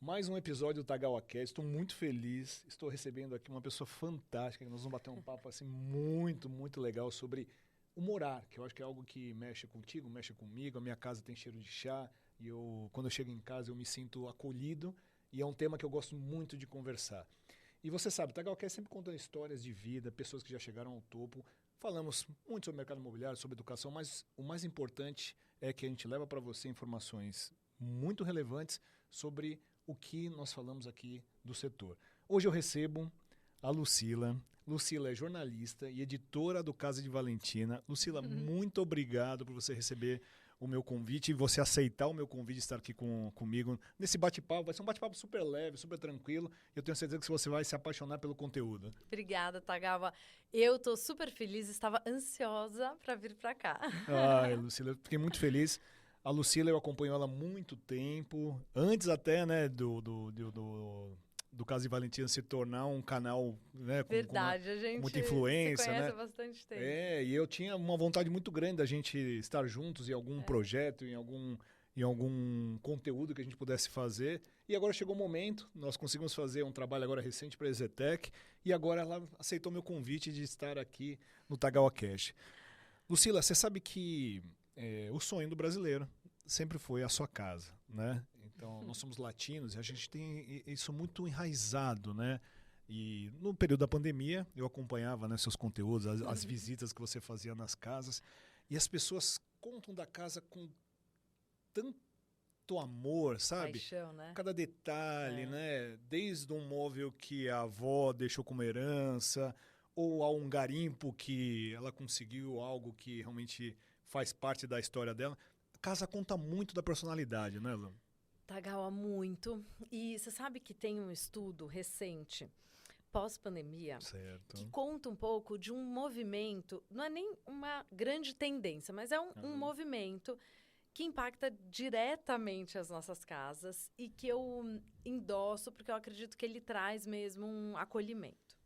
Mais um episódio do TagawaCast. Estou muito feliz. Estou recebendo aqui uma pessoa fantástica. Nós vamos bater um papo assim muito, muito legal sobre o morar, que eu acho que é algo que mexe contigo, mexe comigo. A minha casa tem cheiro de chá e quando eu chego em casa eu me sinto acolhido e é um tema que eu gosto muito de conversar. E você sabe, o TagawaCast sempre contando histórias de vida, pessoas que já chegaram ao topo. Falamos muito sobre mercado imobiliário, sobre educação, mas o mais importante é que a gente leva para você informações muito relevantes sobre o que nós falamos aqui do setor. Hoje eu recebo a Lucila. Lucila é jornalista e editora do Casa de Valentina. Lucila, muito obrigado por você receber o meu convite e você aceitar o meu convite de estar aqui comigo nesse bate-papo. Vai ser um bate-papo super leve, super tranquilo. Eu tenho certeza que você vai se apaixonar pelo conteúdo. Obrigada, Tagawa. Eu estou super feliz, estava ansiosa para vir para cá. Ai, Lucila, fiquei muito feliz. A Lucila, eu acompanho ela há muito tempo, antes até, né, do Casa de Valentina se tornar um canal, né, Verdade, a gente muita influência, se conhece né? há bastante tempo. E eu tinha uma vontade muito grande da gente estar juntos em algum projeto, em algum conteúdo que a gente pudesse fazer. E agora chegou o momento, nós conseguimos fazer um trabalho agora recente para a EZTEC e agora ela aceitou meu convite de estar aqui no TagawaCast. Lucila, você sabe que o sonho do brasileiro sempre foi a sua casa, né? Então, nós somos latinos e a gente tem isso muito enraizado, né? E no período da pandemia, eu acompanhava, né, seus conteúdos, as visitas que você fazia nas casas, e as pessoas contam da casa com tanto amor, sabe? Paixão, né? Cada detalhe, né? Desde um móvel que a avó deixou como herança, ou a um garimpo que ela conseguiu algo que realmente faz parte da história dela. A casa conta muito da personalidade, né, Lu? Tagawa, muito. E você sabe que tem um estudo recente, pós-pandemia, que conta um pouco de um movimento, não é nem uma grande tendência, mas é um movimento que impacta diretamente as nossas casas e que eu endosso porque eu acredito que ele traz mesmo um acolhimento.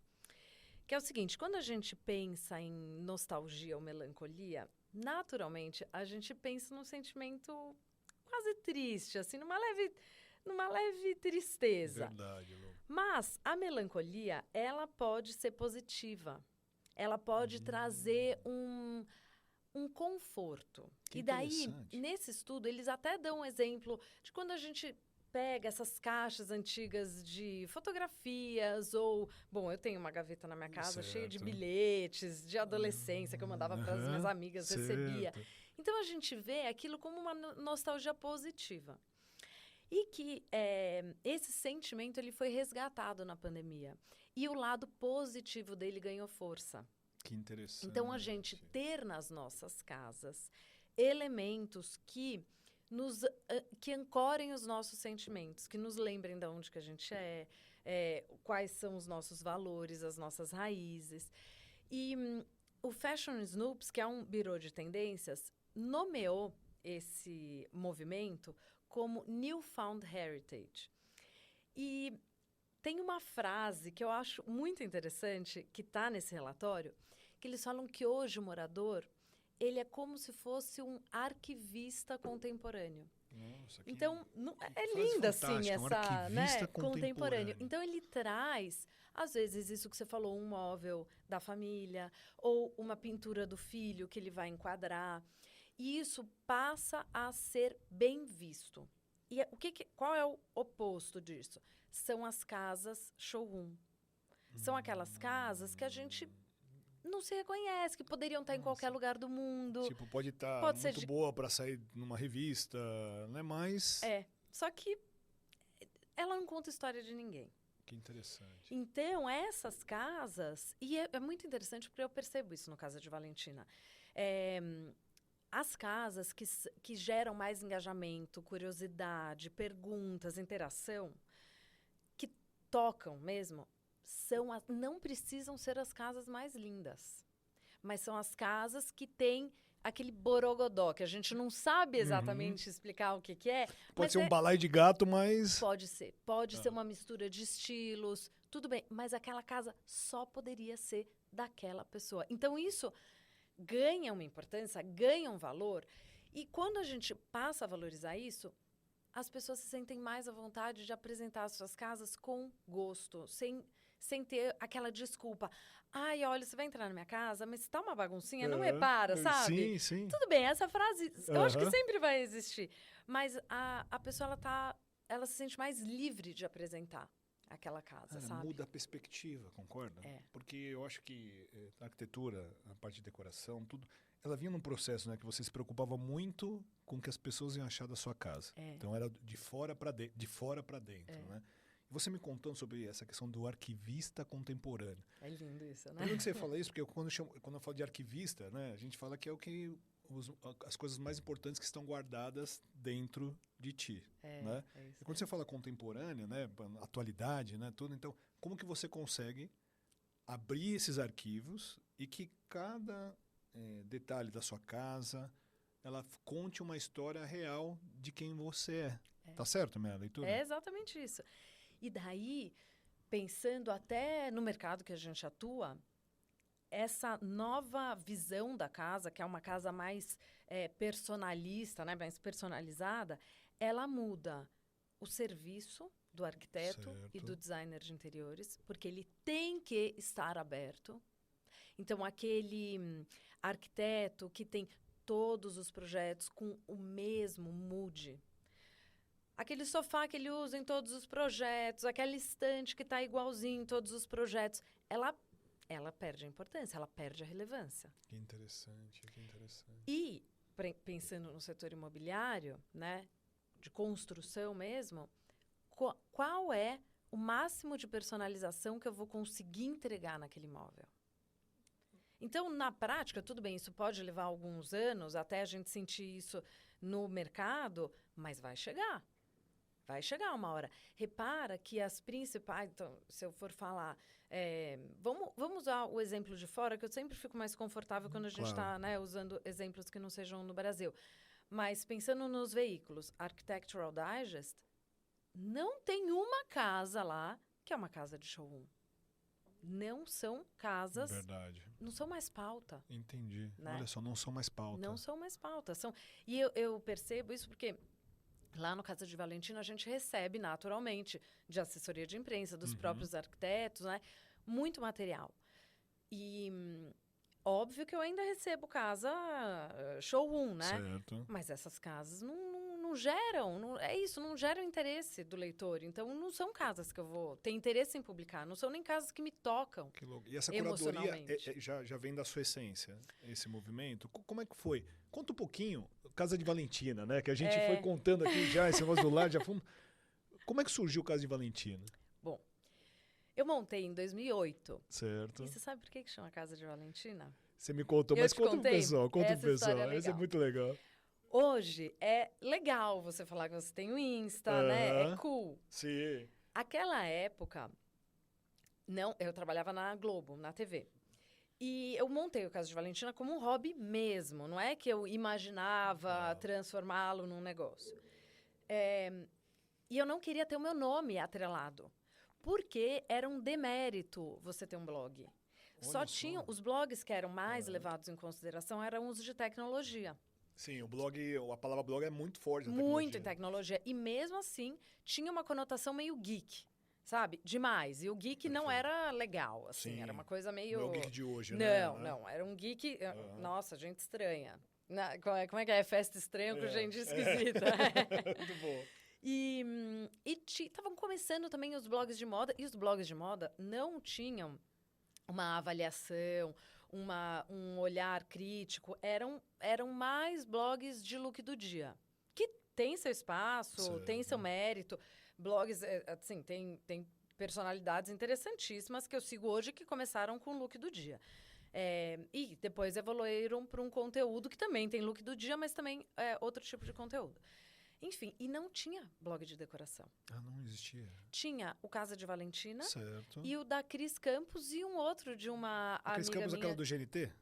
Que é o seguinte, quando a gente pensa em nostalgia ou melancolia, naturalmente a gente pensa num sentimento quase triste, assim, numa leve tristeza. Verdade, Lu. Mas a melancolia, ela pode ser positiva. Ela pode trazer um conforto. Que e daí, interessante. nesse estudo, eles até dão um exemplo de quando a gente pega essas caixas antigas de fotografias ou... Bom, eu tenho uma gaveta na minha casa cheia de bilhetes de adolescência que eu mandava para as minhas amigas, recebia. Então, a gente vê aquilo como uma nostalgia positiva. E que esse sentimento ele foi resgatado na pandemia. E o lado positivo dele ganhou força. Que interessante. Então, a gente ter nas nossas casas elementos que ancorem os nossos sentimentos, que nos lembrem de onde que a gente quais são os nossos valores, as nossas raízes. E o Fashion Snoops, que é um birô de tendências, nomeou esse movimento como Newfound Heritage. E tem uma frase que eu acho muito interessante, que está nesse relatório, que eles falam que hoje o morador ele é como se fosse um arquivista contemporâneo. Nossa, então, é linda, assim, essa, né, contemporâneo. Então, ele traz, às vezes, isso que você falou, um móvel da família, ou uma pintura do filho que ele vai enquadrar. E isso passa a ser bem visto. E qual é o oposto disso? São as casas showroom. São aquelas casas que a gente não se reconhece, que poderiam estar em qualquer lugar do mundo. Tipo, pode estar muito boa para sair numa revista, né? Mas... só que ela não conta história de ninguém. Que interessante. Então, essas casas... E é muito interessante porque eu percebo isso no Casa de Valentina. As casas que geram mais engajamento, curiosidade, perguntas, interação, que tocam mesmo, não precisam ser as casas mais lindas, mas são as casas que têm aquele borogodó, que a gente não sabe exatamente explicar o que é. Pode ser um balaio de gato, mas... Pode ser. Pode ser uma mistura de estilos, tudo bem. Mas aquela casa só poderia ser daquela pessoa. Então, isso ganha uma importância, ganha um valor. E quando a gente passa a valorizar isso, as pessoas se sentem mais à vontade de apresentar as suas casas com gosto, sem ter aquela desculpa. Ai, olha, você vai entrar na minha casa, mas se tá uma baguncinha, não repara, sabe? Sim, sim. Tudo bem, essa frase eu acho que sempre vai existir. Mas a pessoa, ela se sente mais livre de apresentar aquela casa, sabe? Muda a perspectiva, concorda? Porque eu acho que a arquitetura, a parte de decoração, tudo, ela vinha num processo, né, que você se preocupava muito com o que as pessoas iam achar da sua casa. Então era de fora para dentro, né? E você me contando sobre essa questão do arquivista contemporâneo. É lindo isso, né? Por que você fala isso? Porque quando eu falo de arquivista, né, a gente fala que é o que as coisas mais importantes que estão guardadas dentro de ti, né? E quando você fala contemporânea, né, atualidade, né, tudo, então, como que você consegue abrir esses arquivos e que cada detalhe da sua casa, ela conte uma história real de quem você é. Tá certo, minha leitura? É exatamente isso. E daí, pensando até no mercado que a gente atua, essa nova visão da casa, que é uma casa mais personalista, né, mais personalizada, ela muda o serviço do arquiteto e do designer de interiores, porque ele tem que estar aberto. Então, aquele arquiteto que tem todos os projetos com o mesmo mood, aquele sofá que ele usa em todos os projetos, aquela estante que está igualzinho em todos os projetos, ela perde a importância, ela perde a relevância. Que interessante, que interessante. E, pensando no setor imobiliário, né, de construção mesmo, qual é o máximo de personalização que eu vou conseguir entregar naquele imóvel? Então, na prática, tudo bem, isso pode levar alguns anos até a gente sentir isso no mercado, mas vai chegar. Vai chegar uma hora. Repara que as principais... Então, se eu for falar... vamos usar o exemplo de fora, que eu sempre fico mais confortável quando a gente está, né, usando exemplos que não sejam no Brasil. Mas, pensando nos veículos, Architectural Digest, não tem uma casa lá que é uma casa de showroom. Não são casas... Verdade. Não são mais pauta. Entendi. Né? Olha só, não são mais pauta. Não são mais pauta. E eu percebo isso porque lá no Casa de Valentina a gente recebe naturalmente de assessoria de imprensa, dos próprios arquitetos, né? Muito material. E óbvio que eu ainda recebo casa showroom, né? Certo. Mas essas casas não geram, não geram interesse do leitor. Então, não são casas que eu vou ter interesse em publicar. Não são nem casas que me tocam. Que louco. E essa curadoria já vem da sua essência, esse movimento? Como é que foi? Conta um pouquinho, Casa de Valentina, né? Que a gente foi contando aqui já, esse negócio do lado, já fomos... Como é que surgiu o Casa de Valentina? Bom, eu montei em 2008. Certo. E você sabe por que chama Casa de Valentina? Você me contou, mas conta pro pessoal. Conta pro pessoal. Esse é muito legal. Hoje é legal você falar que você tem o Insta, né? É cool. Sim. Aquela época, eu trabalhava na Globo, na TV. E eu montei o Casa de Valentina como um hobby mesmo. Não é que eu imaginava transformá-lo num negócio. E eu não queria ter o meu nome atrelado. Porque era um demérito você ter um blog. Só tinham os blogs que eram mais levados em consideração eram os de tecnologia. Sim, o blog, a palavra blog é muito forte na tecnologia. Muito em tecnologia. E mesmo assim, tinha uma conotação meio geek, sabe? Demais. E o geek não era legal, assim. Sim. Era uma coisa meio... Não é o geek de hoje, né? Não. Era um geek... Nossa, gente estranha. Como é que é? Festa estranha com gente esquisita. Muito bom. E estavam começando também os blogs de moda. E os blogs de moda não tinham uma avaliação... um olhar crítico, eram mais blogs de look do dia, que tem seu espaço, tem seu mérito. Blogs, assim, tem personalidades interessantíssimas que eu sigo hoje que começaram com look do dia. E depois evoluíram para um conteúdo que também tem look do dia, mas também é outro tipo de conteúdo. Enfim, e não tinha blog de decoração. Não existia. Tinha o Casa de Valentina. Certo. E o da Cris Campos e um outro de uma amiga minha. Cris Campos, aquela do GNT?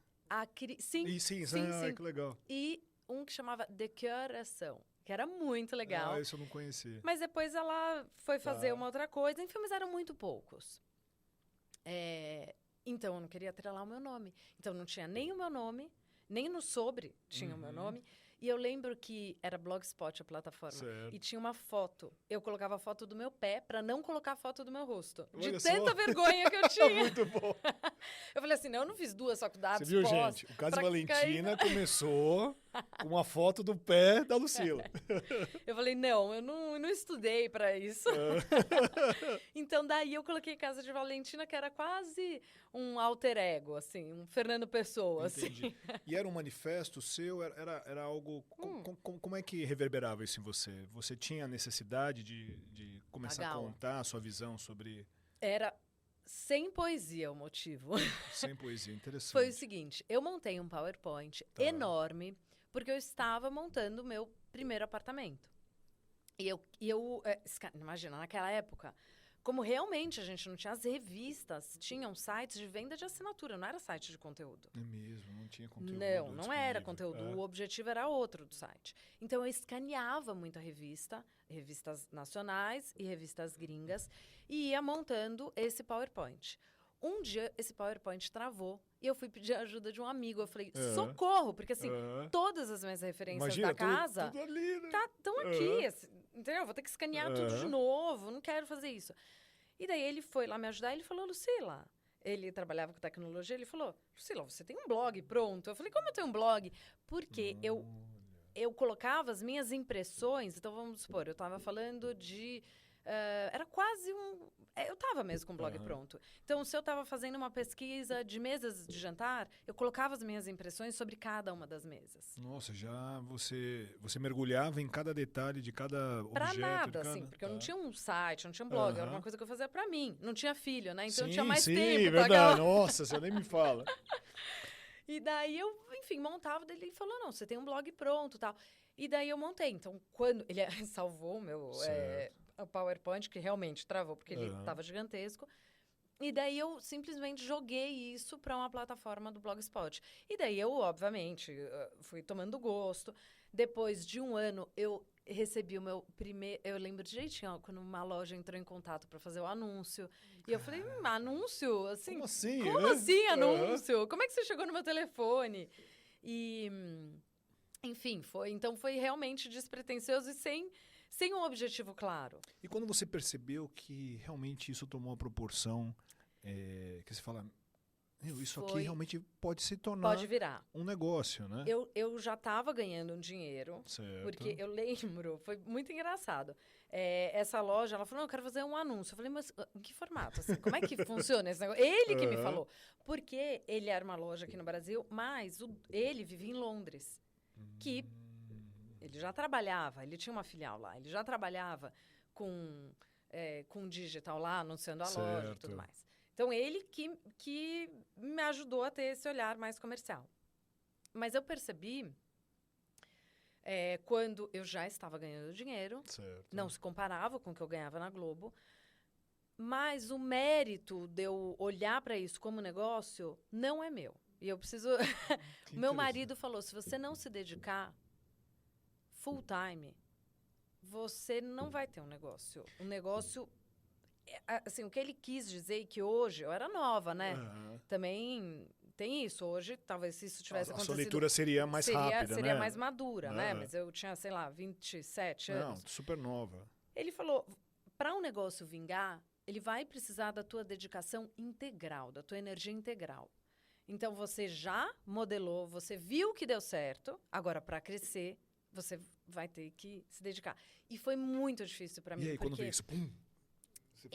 Sim. Sim, que legal. E um que chamava Decoração, que era muito legal. Isso eu não conhecia. Mas depois ela foi fazer uma outra coisa. Enfim, mas eram muito poucos. Então, eu não queria atrelar o meu nome. Então, não tinha nem o meu nome, nem no sobre tinha o meu nome. E eu lembro que era Blogspot a plataforma. Certo. E tinha uma foto. Eu colocava a foto do meu pé para não colocar a foto do meu rosto. Olha de só. tanta vergonha que eu tinha. Muito bom. Eu falei assim, não, eu não fiz 2 faculdades. Você viu, gente? O caso Valentina começou com uma foto do pé da Lucila. Eu falei, não, eu não estudei para isso. Então, daí eu coloquei Casa de Valentina, que era quase um alter ego, assim, um Fernando Pessoa. Entendi. Assim. E era um manifesto seu? Era algo... Como é que reverberava isso em você? Você tinha a necessidade de começar a contar a sua visão sobre... Era sem poesia o motivo. Sem poesia, interessante. Foi o seguinte, eu montei um PowerPoint enorme, porque eu estava montando o meu primeiro apartamento. E eu imagina, naquela época, como realmente a gente não tinha as revistas, tinham sites de venda de assinatura, não era site de conteúdo. É mesmo, não tinha conteúdo. Não era conteúdo, o objetivo era outro do site. Então eu escaneava muita revista, revistas nacionais e revistas gringas, e ia montando esse PowerPoint. Um dia, esse PowerPoint travou e eu fui pedir ajuda de um amigo. Eu falei, socorro! Porque, assim, todas as minhas referências da casa estão aqui. Assim, entendeu? Vou ter que escanear tudo de novo. Não quero fazer isso. E daí ele foi lá me ajudar e ele falou, Lucila... Ele trabalhava com tecnologia. Ele falou, Lucila, você tem um blog pronto? Eu falei, como eu tenho um blog? Porque eu colocava as minhas impressões. Então, vamos supor, eu estava falando de... era quase eu estava mesmo com o blog pronto. Então, se eu estava fazendo uma pesquisa de mesas de jantar, eu colocava as minhas impressões sobre cada uma das mesas. Nossa, já você mergulhava em cada detalhe de cada objeto. Pra nada, assim, porque eu não tinha um site, não tinha um blog, era uma coisa que eu fazia pra mim. Não tinha filho, né? Então eu tinha mais tempo. Sim, verdade. Nossa, você nem me fala. E daí eu, enfim, montava, daí ele falou, não, você tem um blog pronto e tal. E daí eu montei. Então, quando ele salvou o meu... o PowerPoint, que realmente travou, porque ele estava gigantesco. E daí eu simplesmente joguei isso para uma plataforma do Blogspot. E daí eu, obviamente, fui tomando gosto. Depois de um ano, eu recebi o meu primeiro... Eu lembro direitinho, quando uma loja entrou em contato para fazer o anúncio. E eu falei, anúncio? Assim, como assim? Como assim, anúncio? Como é que você chegou no meu telefone? E, enfim, então foi realmente despretensioso e sem um objetivo claro. E quando você percebeu que realmente isso tomou uma proporção, que você fala, isso aqui realmente pode se tornar um negócio, né? Eu já estava ganhando um dinheiro, porque eu lembro, foi muito engraçado. Essa loja, ela falou, eu quero fazer um anúncio. Eu falei, mas em que formato? Assim, como é que funciona esse negócio? Ele que me falou. Porque ele era uma loja aqui no Brasil, mas ele vivia em Londres, que... Ele já trabalhava, ele tinha uma filial lá, ele já trabalhava com digital lá, anunciando a loja e tudo mais. Então, ele que me ajudou a ter esse olhar mais comercial. Mas eu percebi, quando eu já estava ganhando dinheiro, não se comparava com o que eu ganhava na Globo, mas o mérito de eu olhar para isso como negócio não é meu. E eu preciso... O meu marido falou, se você não se dedicar full time, você não vai ter um negócio. Um negócio, assim, o que ele quis dizer, que hoje, eu era nova, né? Também tem isso. Hoje, talvez se isso tivesse acontecido... A sua leitura seria mais rápida, seria mais madura, né? Mas eu tinha, sei lá, 27 anos. Não, super nova. Ele falou, para um negócio vingar, ele vai precisar da tua dedicação integral, da tua energia integral. Então, você já modelou, você viu que deu certo, agora, para crescer... Você vai ter que se dedicar. E foi muito difícil para mim. E aí, quando veio isso? Pum!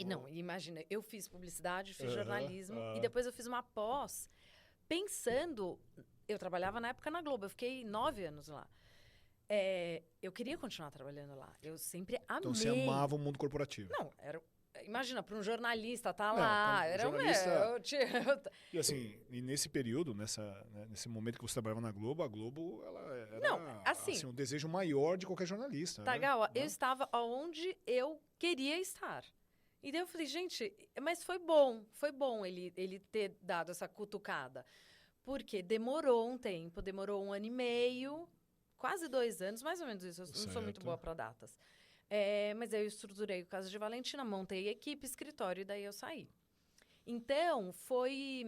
Não, imagina, eu fiz publicidade, fiz jornalismo, e depois eu fiz uma pós pensando... Eu trabalhava na época na Globo, eu fiquei 9 anos lá. Eu queria continuar trabalhando lá. Eu sempre amei. Então, você amava o mundo corporativo. Não, imagina, para um jornalista estar lá. Era jornalista... E assim, e nesse período, nesse momento que você trabalhava na Globo, a Globo ela era assim, o desejo maior de qualquer jornalista. Tagawa, eu estava onde eu queria estar. E daí eu falei, gente, mas foi bom ele ter dado essa cutucada. Porque demorou um tempo, demorou 1 ano e meio, quase 2 anos, mais ou menos isso. Eu não sou muito boa para datas. Mas eu estruturei o Casa de Valentina, montei equipe, escritório, e daí eu saí. Então, foi...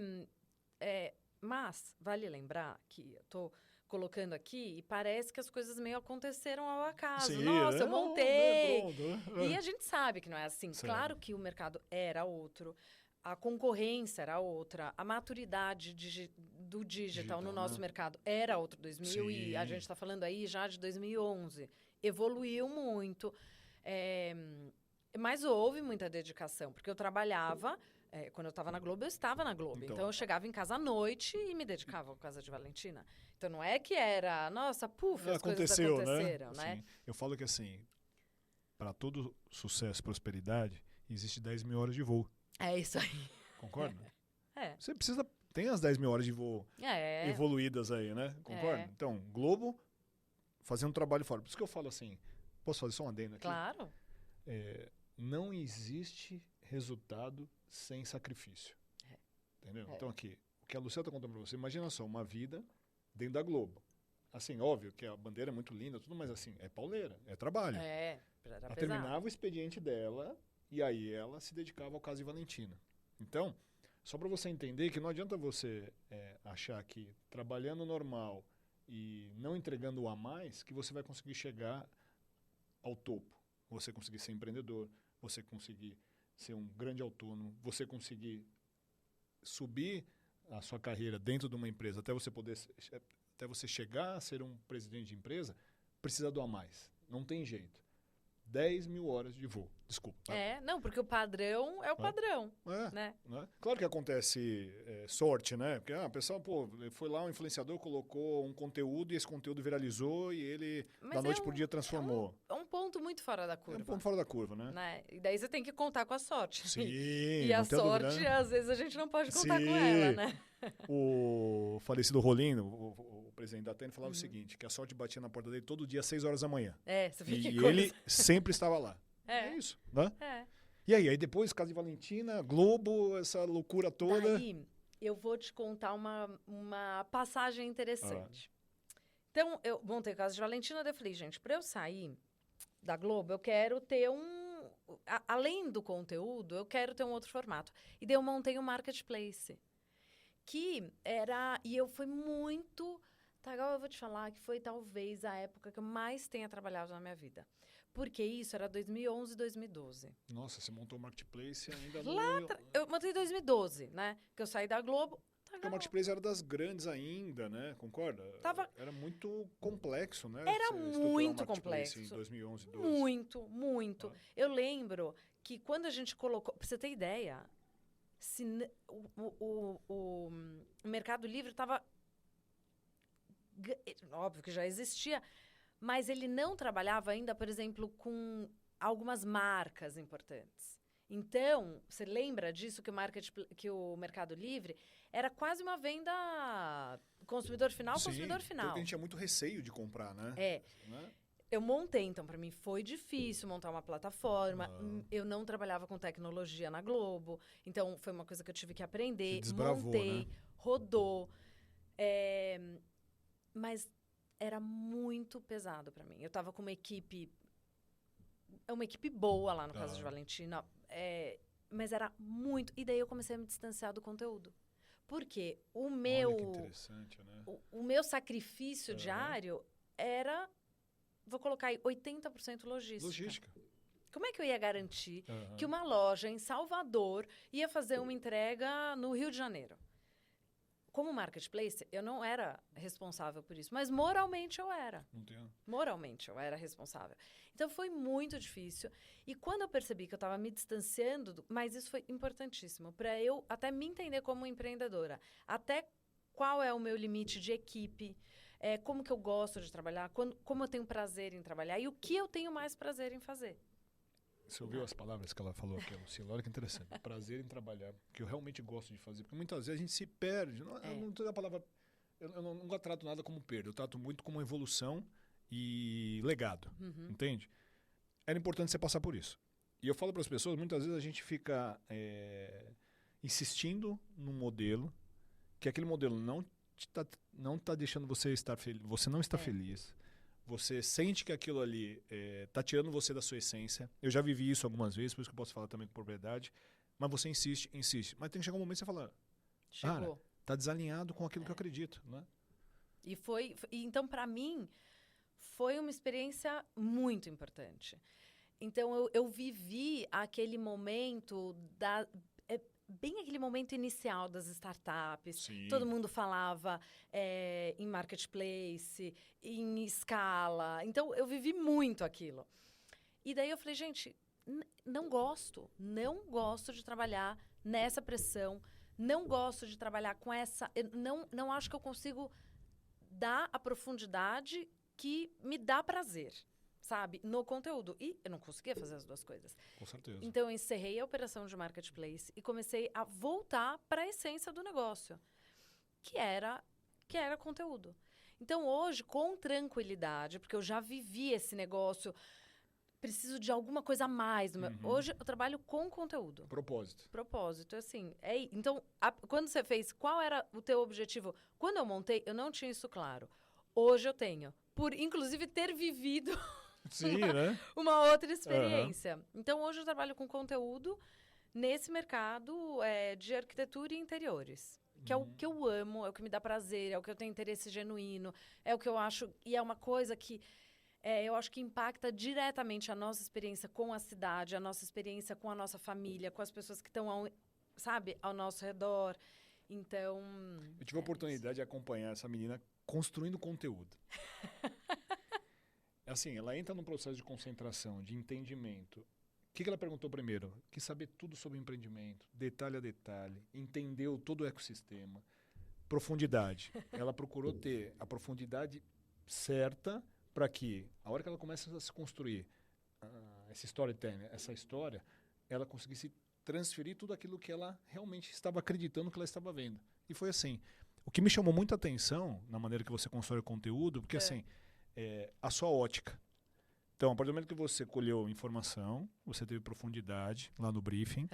mas, vale lembrar que eu estou colocando aqui e parece que as coisas meio aconteceram ao acaso. Sim, Nossa, eu montei! Pronto. E a gente sabe que não é assim. Certo. Claro que o mercado era outro, a concorrência era outra, a maturidade do digital no nosso mercado era outro. 2000 e a gente está falando aí já de 2011. Evoluiu muito. Mas houve muita dedicação, porque eu trabalhava... quando eu estava na Globo, eu estava na Globo. Então, eu chegava em casa à noite e me dedicava ao Casa de Valentina. Então, não é que era, nossa, puf, as coisas aconteceram, né? Assim, eu falo que, assim, para todo sucesso e prosperidade, existe 10 mil horas de voo. É isso aí. Concorda? Você precisa... Tem as 10 mil horas de voo evoluídas aí, né? Concorda? Então, Globo fazendo trabalho fora. Por isso que eu falo assim... Posso fazer só um adendo aqui? Claro. Não existe resultado sem sacrifício. Entendeu? Então, aqui, o que a Luciana está contando para você, imagina só, uma vida dentro da Globo. Assim, óbvio que a bandeira é muito linda, tudo, mas assim, é pauleira, é trabalho. Ela terminava o expediente dela e aí ela se dedicava ao Casa de Valentina. Então, só para você entender que não adianta você achar que trabalhando normal e não entregando o a mais, que você vai conseguir chegar ao topo. Você conseguir ser empreendedor, você conseguir ser um grande autônomo, você conseguir subir a sua carreira dentro de uma empresa até você chegar a ser um presidente de empresa, precisa do a mais. Não tem jeito. 10 mil horas de voo. Desculpa. Não, porque o padrão é o padrão. Né? Claro que acontece sorte, né? Porque a pessoa, foi lá, um influenciador colocou um conteúdo e esse conteúdo viralizou e ele, da noite pro dia, transformou. É um ponto muito fora da curva. É um ponto fora da curva, né? E daí você tem que contar com a sorte. Sim. E a sorte, às vezes, a gente não pode contar com ela, né? O falecido Rolino, o presidente da TEN, falava o seguinte, que a sorte batia na porta dele todo dia às 6 horas da manhã. Você vê que E ele sempre estava lá. É isso, né? E aí depois, Casa de Valentina, Globo, essa loucura toda. Daí, eu vou te contar uma passagem interessante. Então, eu montei o Casa de Valentina, daí eu falei, gente, para eu sair da Globo, eu quero ter além do conteúdo, eu quero ter um outro formato. E daí eu montei um marketplace. E eu fui muito... Agora eu vou te falar que foi talvez a época que eu mais tenha trabalhado na minha vida. Porque isso era 2011, 2012. Nossa, você montou o Marketplace ainda Eu montei em 2012, né? Que eu saí da Globo. Porque o Marketplace era das grandes ainda, né? Concorda? Era muito complexo, né? Era muito complexo. Em 2011, 2012. Muito, muito. Eu lembro que quando a gente colocou... Pra você ter ideia, o Mercado Livre estava... Óbvio que já existia, mas ele não trabalhava ainda, por exemplo, com algumas marcas importantes. Então, você lembra disso, que o Mercado Livre era quase uma venda consumidor final, consumidor final. Então a gente tinha muito receio de comprar, né? Né? Eu montei, então, para mim foi difícil montar uma plataforma. Eu não trabalhava com tecnologia na Globo, então foi uma coisa que eu tive que aprender. Montei, né? Rodou. Mas era muito pesado para mim. Eu estava com uma equipe boa lá no Casa de Valentina, mas era muito... E daí eu comecei a me distanciar do conteúdo. Porque o meu... Olha que interessante, né? O meu sacrifício diário era, vou colocar aí, 80% logística. Como é que eu ia garantir que uma loja em Salvador ia fazer uma entrega no Rio de Janeiro? Como marketplace, eu não era responsável por isso, mas moralmente eu era. Moralmente eu era responsável. Então, foi muito difícil. E quando eu percebi que eu estava me distanciando, mas isso foi importantíssimo, para eu até me entender como empreendedora. Até qual é o meu limite de equipe, como que eu gosto de trabalhar, como eu tenho prazer em trabalhar e o que eu tenho mais prazer em fazer. Você ouviu as palavras que ela falou aqui, Lucila? Olha que interessante. Prazer em trabalhar, que eu realmente gosto de fazer. Porque muitas vezes a gente se perde. Eu não tenho a palavra... Eu nunca trato nada como perda. Eu trato muito como evolução e legado. Entende? Era importante você passar por isso. E eu falo para as pessoas, muitas vezes a gente fica insistindo num modelo, que aquele modelo não tá deixando você estar feliz. Você não está feliz. Você sente que aquilo ali está tirando você da sua essência. Eu já vivi isso algumas vezes, por isso que eu posso falar também com propriedade. Mas você insiste. Mas tem que chegar um momento que você fala, cara, está desalinhado com aquilo que eu acredito. Né? Então, para mim, foi uma experiência muito importante. Então, eu vivi aquele momento bem aquele momento inicial das startups. Sim. Todo mundo falava em marketplace, em escala. Então, eu vivi muito aquilo. E daí eu falei, gente, não gosto de trabalhar nessa pressão, não gosto de trabalhar com essa... Não acho que eu consigo dar a profundidade que me dá prazer, sabe? No conteúdo. E eu não conseguia fazer as duas coisas. Com certeza. Então, eu encerrei a operação de marketplace e comecei a voltar para a essência do negócio, que era conteúdo. Então, hoje, com tranquilidade, porque eu já vivi esse negócio, preciso de alguma coisa a mais. Hoje, eu trabalho com conteúdo. Propósito, assim. Então, quando você fez, qual era o teu objetivo? Quando eu montei, eu não tinha isso claro. Hoje eu tenho. Por, inclusive, ter vivido... Sim, né? Uma outra experiência. Então, hoje eu trabalho com conteúdo nesse mercado de arquitetura e interiores. Que é o que eu amo, é o que me dá prazer, é o que eu tenho interesse genuíno, é o que eu acho... E é uma coisa que eu acho que impacta diretamente a nossa experiência com a cidade, a nossa experiência com a nossa família, com as pessoas que estão, ao nosso redor. Então... Eu tive a oportunidade de acompanhar essa menina construindo conteúdo. Assim, ela entra num processo de concentração, de entendimento. O que ela perguntou primeiro? Quis saber tudo sobre o empreendimento, detalhe a detalhe, entendeu todo o ecossistema, profundidade. Ela procurou ter a profundidade certa para que, a hora que ela começa a se construir esse storytelling, essa história, ela conseguisse transferir tudo aquilo que ela realmente estava acreditando que ela estava vendo. E foi assim. O que me chamou muita atenção na maneira que você constrói o conteúdo, porque assim... a sua ótica. Então, a partir do momento que você colheu informação, você teve profundidade lá no briefing,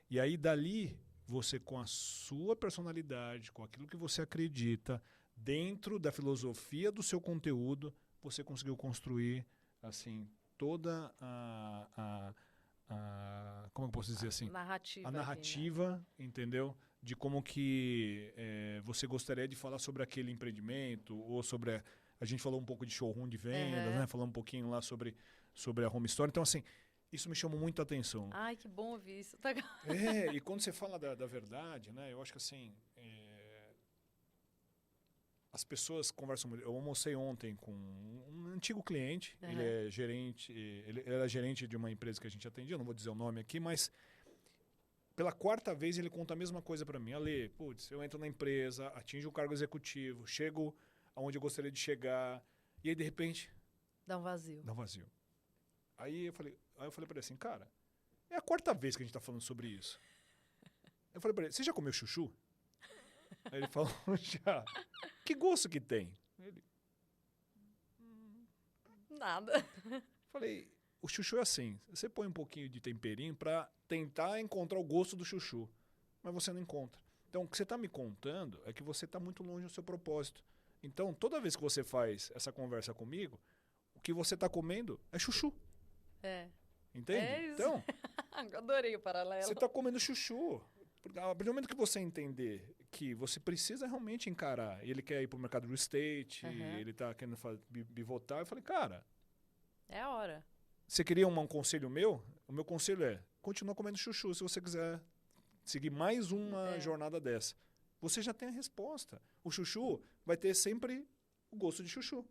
e aí dali você, com a sua personalidade, com aquilo que você acredita, dentro da filosofia do seu conteúdo, você conseguiu construir assim toda como eu posso dizer assim? A narrativa, aqui, né? Entendeu? De como que você gostaria de falar sobre aquele empreendimento ou sobre... A gente falou um pouco de showroom de vendas, né? Falou um pouquinho lá sobre a home store. Então, assim, isso me chamou muito a atenção. Ai, que bom ouvir isso. E quando você fala da verdade, né? Eu acho que, assim, as pessoas conversam muito. Eu almocei ontem com um antigo cliente. Ele é gerente, ele era gerente de uma empresa que a gente atendia, não vou dizer o nome aqui, mas pela quarta vez ele conta a mesma coisa para mim. Ale, putz, eu entro na empresa, atinjo o cargo executivo, chego aonde eu gostaria de chegar, e aí, de repente... Dá um vazio. Aí eu falei para ele assim, cara, é a quarta vez que a gente tá falando sobre isso. Eu falei para ele, você já comeu chuchu? Aí ele falou, já. Que gosto que tem? Ele... Nada. Falei, o chuchu é assim, você põe um pouquinho de temperinho para tentar encontrar o gosto do chuchu, mas você não encontra. Então, o que você tá me contando é que você tá muito longe do seu propósito. Então, toda vez que você faz essa conversa comigo, o que você está comendo é chuchu. Entende? É isso. Então, adorei o paralelo. Você está comendo chuchu. A partir do momento que você entender que você precisa realmente encarar, ele quer ir para o mercado real estate, ele está querendo bivotar, eu falei, cara... É a hora. Você queria um conselho meu? O meu conselho é, continua comendo chuchu se você quiser seguir mais uma jornada dessa. Você já tem a resposta. O chuchu vai ter sempre o gosto de chuchu.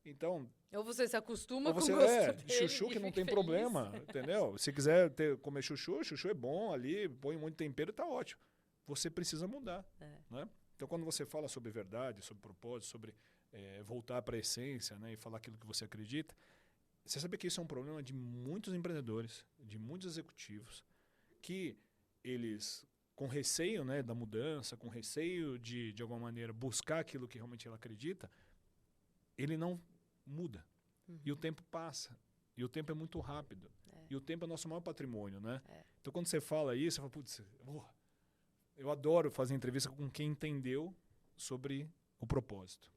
Então... Ou você se acostuma com o gosto dele chuchu que não tem feliz. problema, entendeu? Se quiser comer chuchu é bom ali, põe muito tempero e tá ótimo. Você precisa mudar. Né? Então, quando você fala sobre verdade, sobre propósito, sobre voltar para a essência, né, e falar aquilo que você acredita, você sabe que isso é um problema de muitos empreendedores, de muitos executivos, que eles... com receio, né, da mudança, com receio de alguma maneira, buscar aquilo que realmente ela acredita, ele não muda. E o tempo passa. E o tempo é muito rápido. E o tempo é o nosso maior patrimônio, né? Então, quando você fala isso, você fala, putz, eu adoro fazer entrevista com quem entendeu sobre o propósito.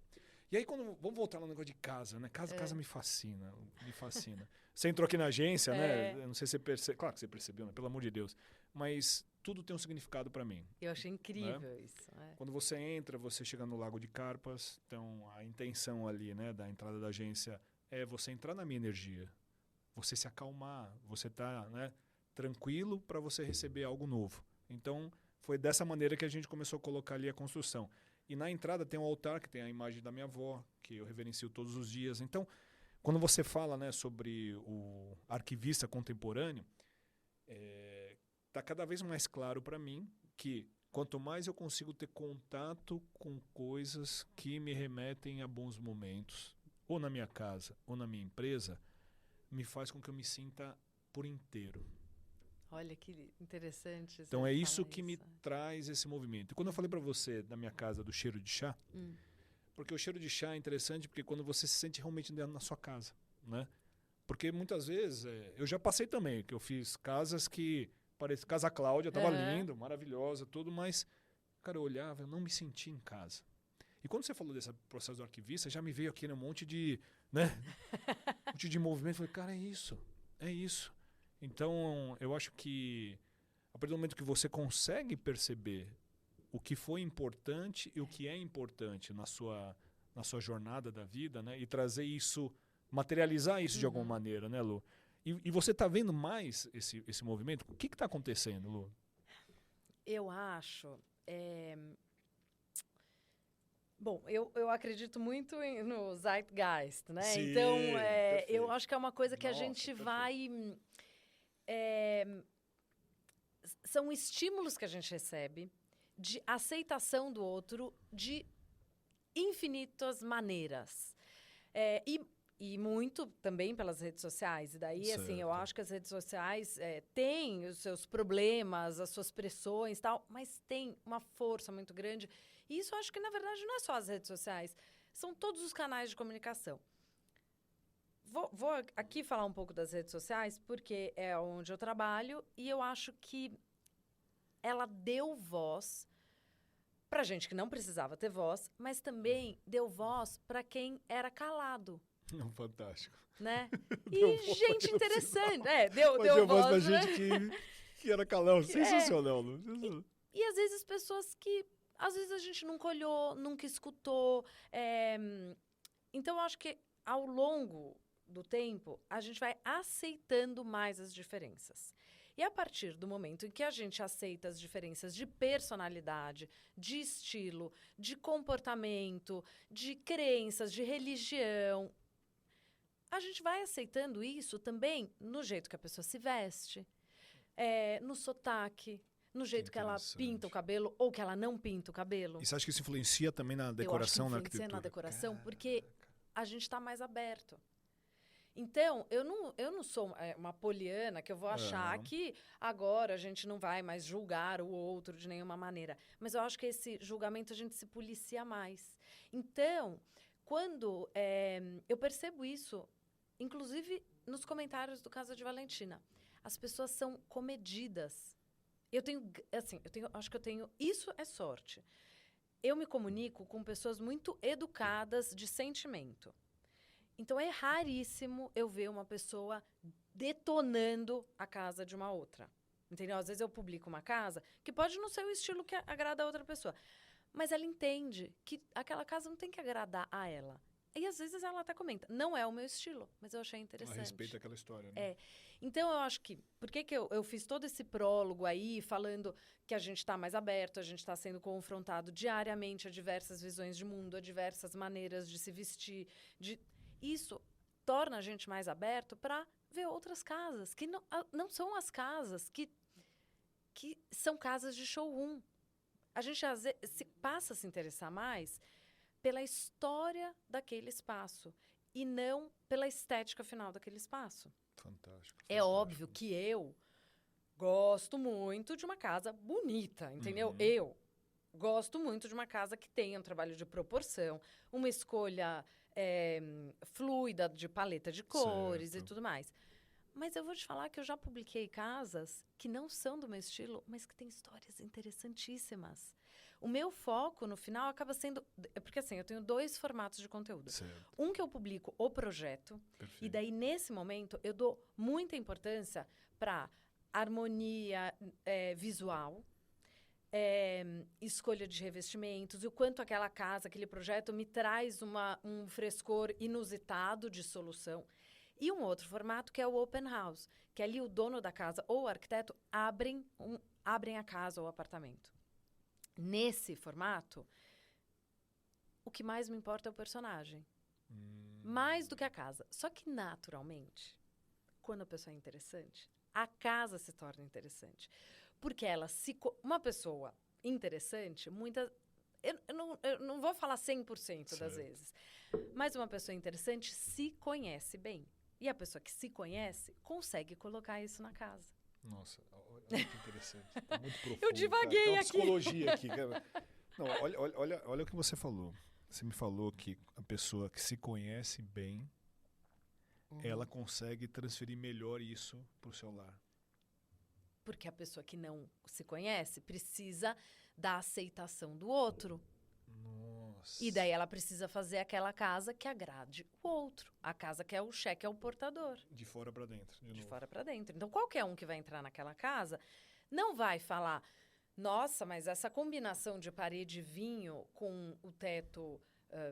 E aí, vamos voltar no negócio de casa, né? Casa me fascina, me fascina. Você entrou aqui na agência, né? Eu não sei se você percebeu. Claro que você percebeu, né? Pelo amor de Deus. Mas tudo tem um significado para mim. Eu achei incrível, né? Isso. Quando você entra, você chega no Lago de Carpas. Então, a intenção ali, né, da entrada da agência é você entrar na minha energia. Você se acalmar. Você tá, né, tranquilo para você receber algo novo. Então, foi dessa maneira que a gente começou a colocar ali a construção. E na entrada tem um altar que tem a imagem da minha avó, que eu reverencio todos os dias. Então, quando você fala, né, sobre o arquivista contemporâneo, está cada vez mais claro para mim que quanto mais eu consigo ter contato com coisas que me remetem a bons momentos, ou na minha casa, ou na minha empresa, me faz com que eu me sinta por inteiro. Olha que interessante. Então é isso que me traz esse movimento. E quando eu falei para você da minha casa do cheiro de chá, porque o cheiro de chá é interessante porque quando você se sente realmente dentro da sua casa, né? Porque muitas vezes, eu já passei também, que eu fiz casas que parece Casa Cláudia, estava lindo, maravilhosa, tudo, mas, cara, eu olhava, eu não me sentia em casa. E quando você falou desse processo do arquivista, já me veio aqui um monte de, né? um monte de movimento, eu falei, cara, é isso. Então, eu acho que a partir do momento que você consegue perceber o que foi importante e o que é importante na sua jornada da vida, né? E trazer isso, materializar isso de alguma maneira, né, Lu? E você está vendo mais esse movimento? O que está acontecendo, Lu? Eu acho... Bom, eu acredito muito no Zeitgeist, né? Sim, então, eu acho que é uma coisa que a gente vai... são estímulos que a gente recebe de aceitação do outro de infinitas maneiras. E muito também pelas redes sociais. E daí, assim, eu acho que as redes sociais têm os seus problemas, as suas pressões e tal, mas tem uma força muito grande. E isso eu acho que, na verdade, não é só as redes sociais. São todos os canais de comunicação. Vou aqui falar um pouco das redes sociais, porque é onde eu trabalho, e eu acho que ela deu voz para gente que não precisava ter voz, mas também deu voz para quem era calado. Fantástico. Né? E gente interessante. Deu voz pra gente que era calado. Sensacional. E às vezes pessoas que... Às vezes a gente nunca olhou, nunca escutou. Então, eu acho que ao longo do tempo, a gente vai aceitando mais as diferenças. E a partir do momento em que a gente aceita as diferenças de personalidade, de estilo, de comportamento, de crenças, de religião, a gente vai aceitando isso também no jeito que a pessoa se veste, no sotaque, no jeito que ela pinta o cabelo ou que ela não pinta o cabelo. E você acha que isso influencia também na decoração, na arquitetura? Na decoração, porque a gente está mais aberto. Então, eu não sou uma poliana que eu vou achar que agora a gente não vai mais julgar o outro de nenhuma maneira. Mas eu acho que esse julgamento a gente se policia mais. Então, quando eu percebo isso, inclusive nos comentários do Casa de Valentina, as pessoas são comedidas. Acho que eu tenho... Isso é sorte. Eu me comunico com pessoas muito educadas de sentimento. Então, é raríssimo eu ver uma pessoa detonando a casa de uma outra. Entendeu? Às vezes eu publico uma casa que pode não ser o estilo que agrada a outra pessoa. Mas ela entende que aquela casa não tem que agradar a ela. E às vezes ela até comenta, não é o meu estilo, mas eu achei interessante. Ela respeita aquela história, né? Então, eu acho que... Por que eu fiz todo esse prólogo aí, falando que a gente está mais aberto, a gente está sendo confrontado diariamente a diversas visões de mundo, a diversas maneiras de se vestir. Isso torna a gente mais aberto para ver outras casas, que não são as casas que são casas de showroom. A gente às vezes passa a se interessar mais pela história daquele espaço e não pela estética final daquele espaço. Fantástico. É óbvio que eu gosto muito de uma casa bonita, entendeu? Eu gosto muito de uma casa que tenha um trabalho de proporção, uma escolha fluida de paleta de cores e tudo mais. Mas eu vou te falar que eu já publiquei casas que não são do meu estilo, mas que têm histórias interessantíssimas. O meu foco, no final, acaba sendo... Porque, assim, eu tenho 2 formatos de conteúdo. Certo. Um que eu publico o projeto. Perfeito. E daí, nesse momento, eu dou muita importância para harmonia visual, escolha de revestimentos, e o quanto aquela casa, aquele projeto me traz um frescor inusitado de solução. E um outro formato que é o open house, que ali o dono da casa ou o arquiteto abrem a casa ou o apartamento. Nesse formato, o que mais me importa é o personagem. Mais do que a casa. Só que, naturalmente, quando a pessoa é interessante, a casa se torna interessante. Porque uma pessoa interessante, eu não vou falar 100% das vezes, mas uma pessoa interessante se conhece bem. E a pessoa que se conhece consegue colocar isso na casa. Nossa, olha que interessante. Tá muito profundo. Eu divaguei cara. aqui. Psicologia aqui. Cara. Não, olha o que você falou. Você me falou que a pessoa que se conhece bem, ela consegue transferir melhor isso para o seu lar. Porque a pessoa que não se conhece precisa da aceitação do outro. Nossa. E daí ela precisa fazer aquela casa que agrade o outro. A casa que é o cheque, é o portador. De fora para dentro. De fora para dentro. Então, qualquer um que vai entrar naquela casa não vai falar: nossa, mas essa combinação de parede vinho com o teto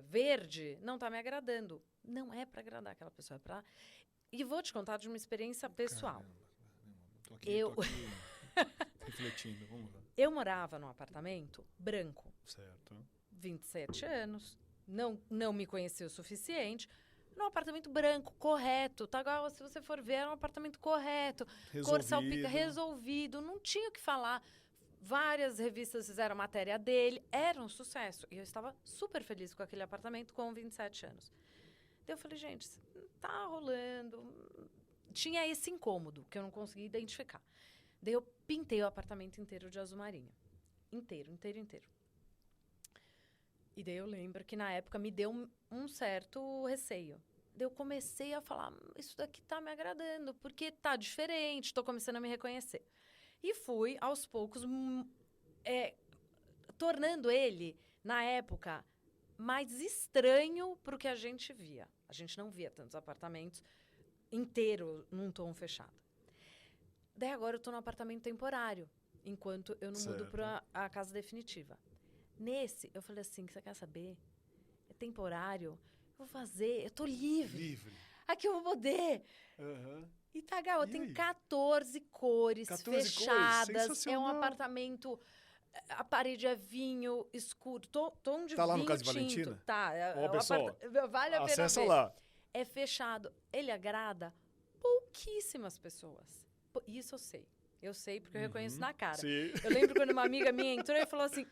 verde não está me agradando. Não é para agradar aquela pessoa. E vou te contar de uma experiência pessoal. Tô aqui refletindo. Vamos lá. Eu morava num apartamento branco. Certo. 27 anos. Não me conhecia o suficiente. Num apartamento branco, correto. Tá igual, se você for ver, era um apartamento correto. Cor salpica, resolvido. Não tinha o que falar. Várias revistas fizeram matéria dele. Era um sucesso. E eu estava super feliz com aquele apartamento com 27 anos. Daí eu falei, gente, tá rolando. Tinha esse incômodo que eu não conseguia identificar. Daí eu pintei o apartamento inteiro de azul marinho. Inteiro. E daí eu lembro que na época me deu um certo receio. Daí eu comecei a falar, isso daqui tá me agradando, porque tá diferente, tô começando a me reconhecer. E fui, aos poucos, tornando ele, na época, mais estranho pro que a gente via. A gente não via tantos apartamentos inteiro num tom fechado. Daí agora eu tô num apartamento temporário, enquanto eu não mudo para a casa definitiva. Nesse, eu falei assim, você quer saber? É temporário, eu vou fazer, eu tô livre. Aqui eu vou poder. E tá, Gal, tem 14 cores fechadas. É um apartamento, a parede é vinho escuro, tom de vinho tinto. Tá lá no Casa Valentina? Tá. Ó, pessoal, vale a pena acessa ver. lá. É fechado. Ele agrada pouquíssimas pessoas. Isso eu sei. Eu sei porque eu reconheço na cara. Sim. Eu lembro quando uma amiga minha entrou e falou assim...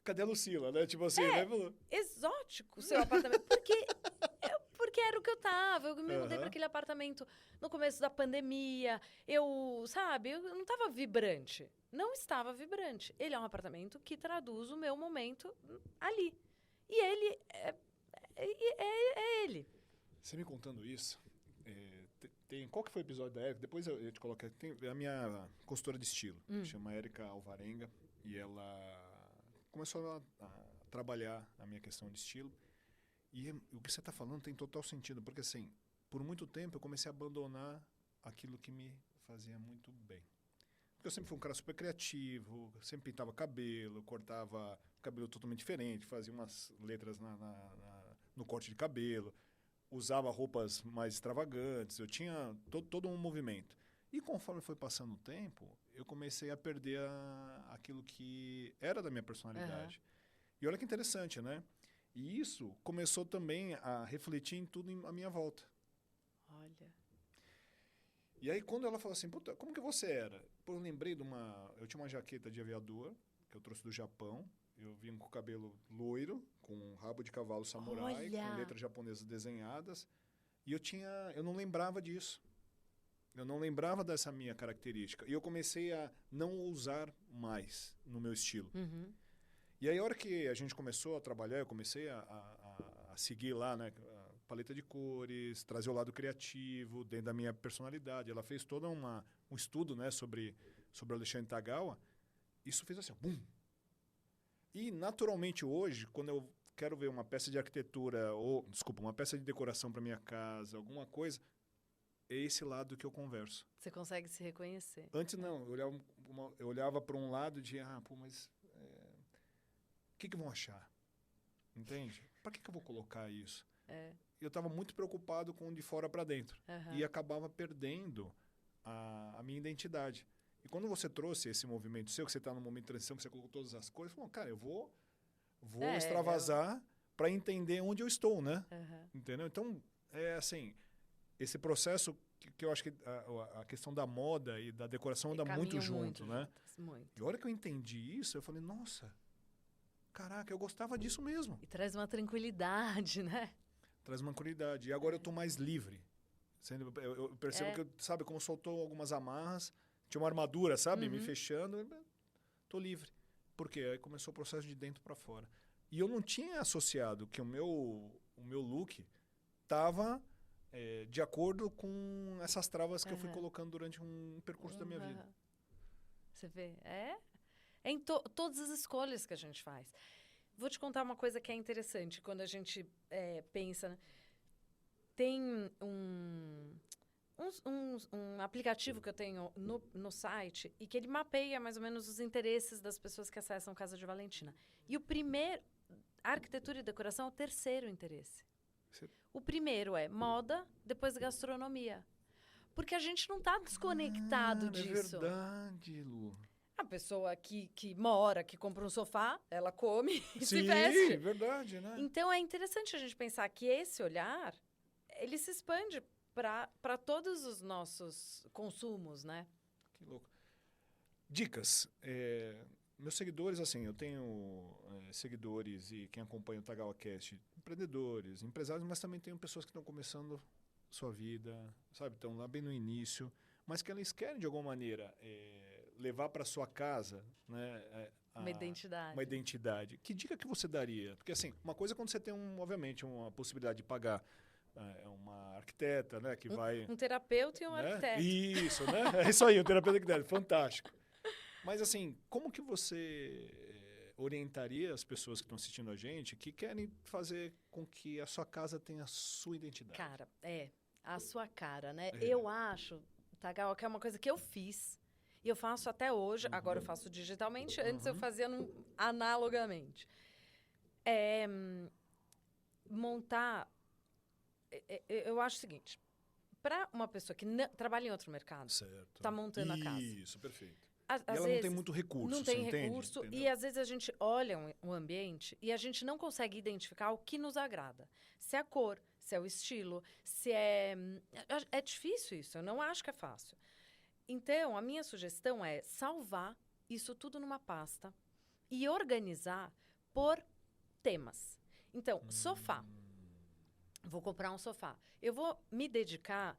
Cadê a Lucila, né? Tipo assim, né? Exótico o seu apartamento. Porque era o que eu tava. Eu me mudei para aquele apartamento no começo da pandemia. Eu não tava vibrante. Não estava vibrante. Ele é um apartamento que traduz o meu momento ali. E ele é ele. Você me contando isso, qual que foi o episódio da Érica? Depois eu te coloco. Tem a minha consultora de estilo, chama Érica Alvarenga, e ela começou a trabalhar a minha questão de estilo. E o que você está falando tem total sentido, porque assim, por muito tempo eu comecei a abandonar aquilo que me fazia muito bem. Porque eu sempre fui um cara super criativo, sempre pintava cabelo, cortava cabelo totalmente diferente, fazia umas letras no corte de cabelo, usava roupas mais extravagantes, eu tinha todo um movimento. E conforme foi passando o tempo, eu comecei a perder aquilo que era da minha personalidade. E olha que interessante, né? E isso começou também a refletir em tudo à minha volta. Olha. E aí quando ela falou assim, puta, como que você era? Pô, eu lembrei eu tinha uma jaqueta de aviador, que eu trouxe do Japão. Eu vim com o cabelo loiro, com um rabo de cavalo samurai, com letras japonesas desenhadas. E eu não lembrava disso. Eu não lembrava dessa minha característica. E eu comecei a não usar mais no meu estilo. E aí, a hora que a gente começou a trabalhar, eu comecei a seguir lá, né, paleta de cores, trazer o lado criativo dentro da minha personalidade. Ela fez todo um estudo, né, sobre o Alexandre Tagawa. Isso fez assim, bum! E, naturalmente, hoje, quando eu quero ver uma peça de arquitetura, uma peça de decoração para minha casa, alguma coisa, é esse lado que eu converso. Você consegue se reconhecer. Antes, não. Eu olhava para um lado e dizia, mas o que vão achar? Entende? Para que eu vou colocar isso? Eu estava muito preocupado com de fora para dentro. E acabava perdendo a minha identidade. E quando você trouxe esse movimento seu, que você está no momento de transição, que você colocou todas as coisas, falou, cara, eu vou extravasar para entender onde eu estou, né? Entendeu? Então, assim, esse processo que eu acho que a questão da moda e da decoração anda muito junto, né? Muito. E a hora que eu entendi isso, eu falei, nossa, caraca, eu gostava disso mesmo. E traz uma tranquilidade, né? Traz uma tranquilidade. E agora eu estou mais livre. Eu percebo que, sabe, como soltou algumas amarras, tinha uma armadura, sabe, me fechando, estou livre. Por quê? Aí começou o processo de dentro para fora. E eu não tinha associado que o meu look estava de acordo com essas travas que eu fui colocando durante um percurso da minha vida. Você vê? Em todas as escolhas que a gente faz. Vou te contar uma coisa que é interessante quando a gente pensa. Tem um aplicativo que eu tenho no site e que ele mapeia mais ou menos os interesses das pessoas que acessam Casa de Valentina. E o primeiro, arquitetura e decoração, é o terceiro interesse. O primeiro é moda, depois gastronomia. Porque a gente não está desconectado disso. É verdade, Lu. A pessoa que mora, que compra um sofá, ela come e se veste. Sim, verdade, né? Então, é interessante a gente pensar que esse olhar, ele se expande para todos os nossos consumos, né? Que louco. Dicas. Meus seguidores, assim, eu tenho seguidores e quem acompanha o Tagawa Cast, empreendedores, empresários, mas também tenho pessoas que estão começando sua vida, sabe? Estão lá bem no início, mas que eles querem, de alguma maneira, levar para sua casa, né, uma identidade. Uma identidade. Que dica que você daria? Porque, assim, uma coisa é quando você tem, obviamente, uma possibilidade de pagar uma arquiteta, né, que vai... Um terapeuta e um arquiteto. Isso, né? É isso aí, um terapeuta e arquiteto. Fantástico. Mas, assim, como que você orientaria as pessoas que estão assistindo a gente que querem fazer com que a sua casa tenha a sua identidade? Cara, a sua cara, né? Eu acho, Tagawa, que é uma coisa que eu fiz e eu faço até hoje. Agora eu faço digitalmente, antes eu fazia analogamente. Montar... Eu acho o seguinte, para uma pessoa que trabalha em outro mercado, está montando a casa. Isso, perfeito. Às ela vezes, não tem muito recurso, não tem você recurso, entende? E às vezes a gente olha o ambiente e a gente não consegue identificar o que nos agrada. Se é a cor, se é o estilo, se é... É difícil isso, eu não acho que é fácil. Então, a minha sugestão é salvar isso tudo numa pasta e organizar por temas. Então, sofá. Vou comprar um sofá. Eu vou me dedicar...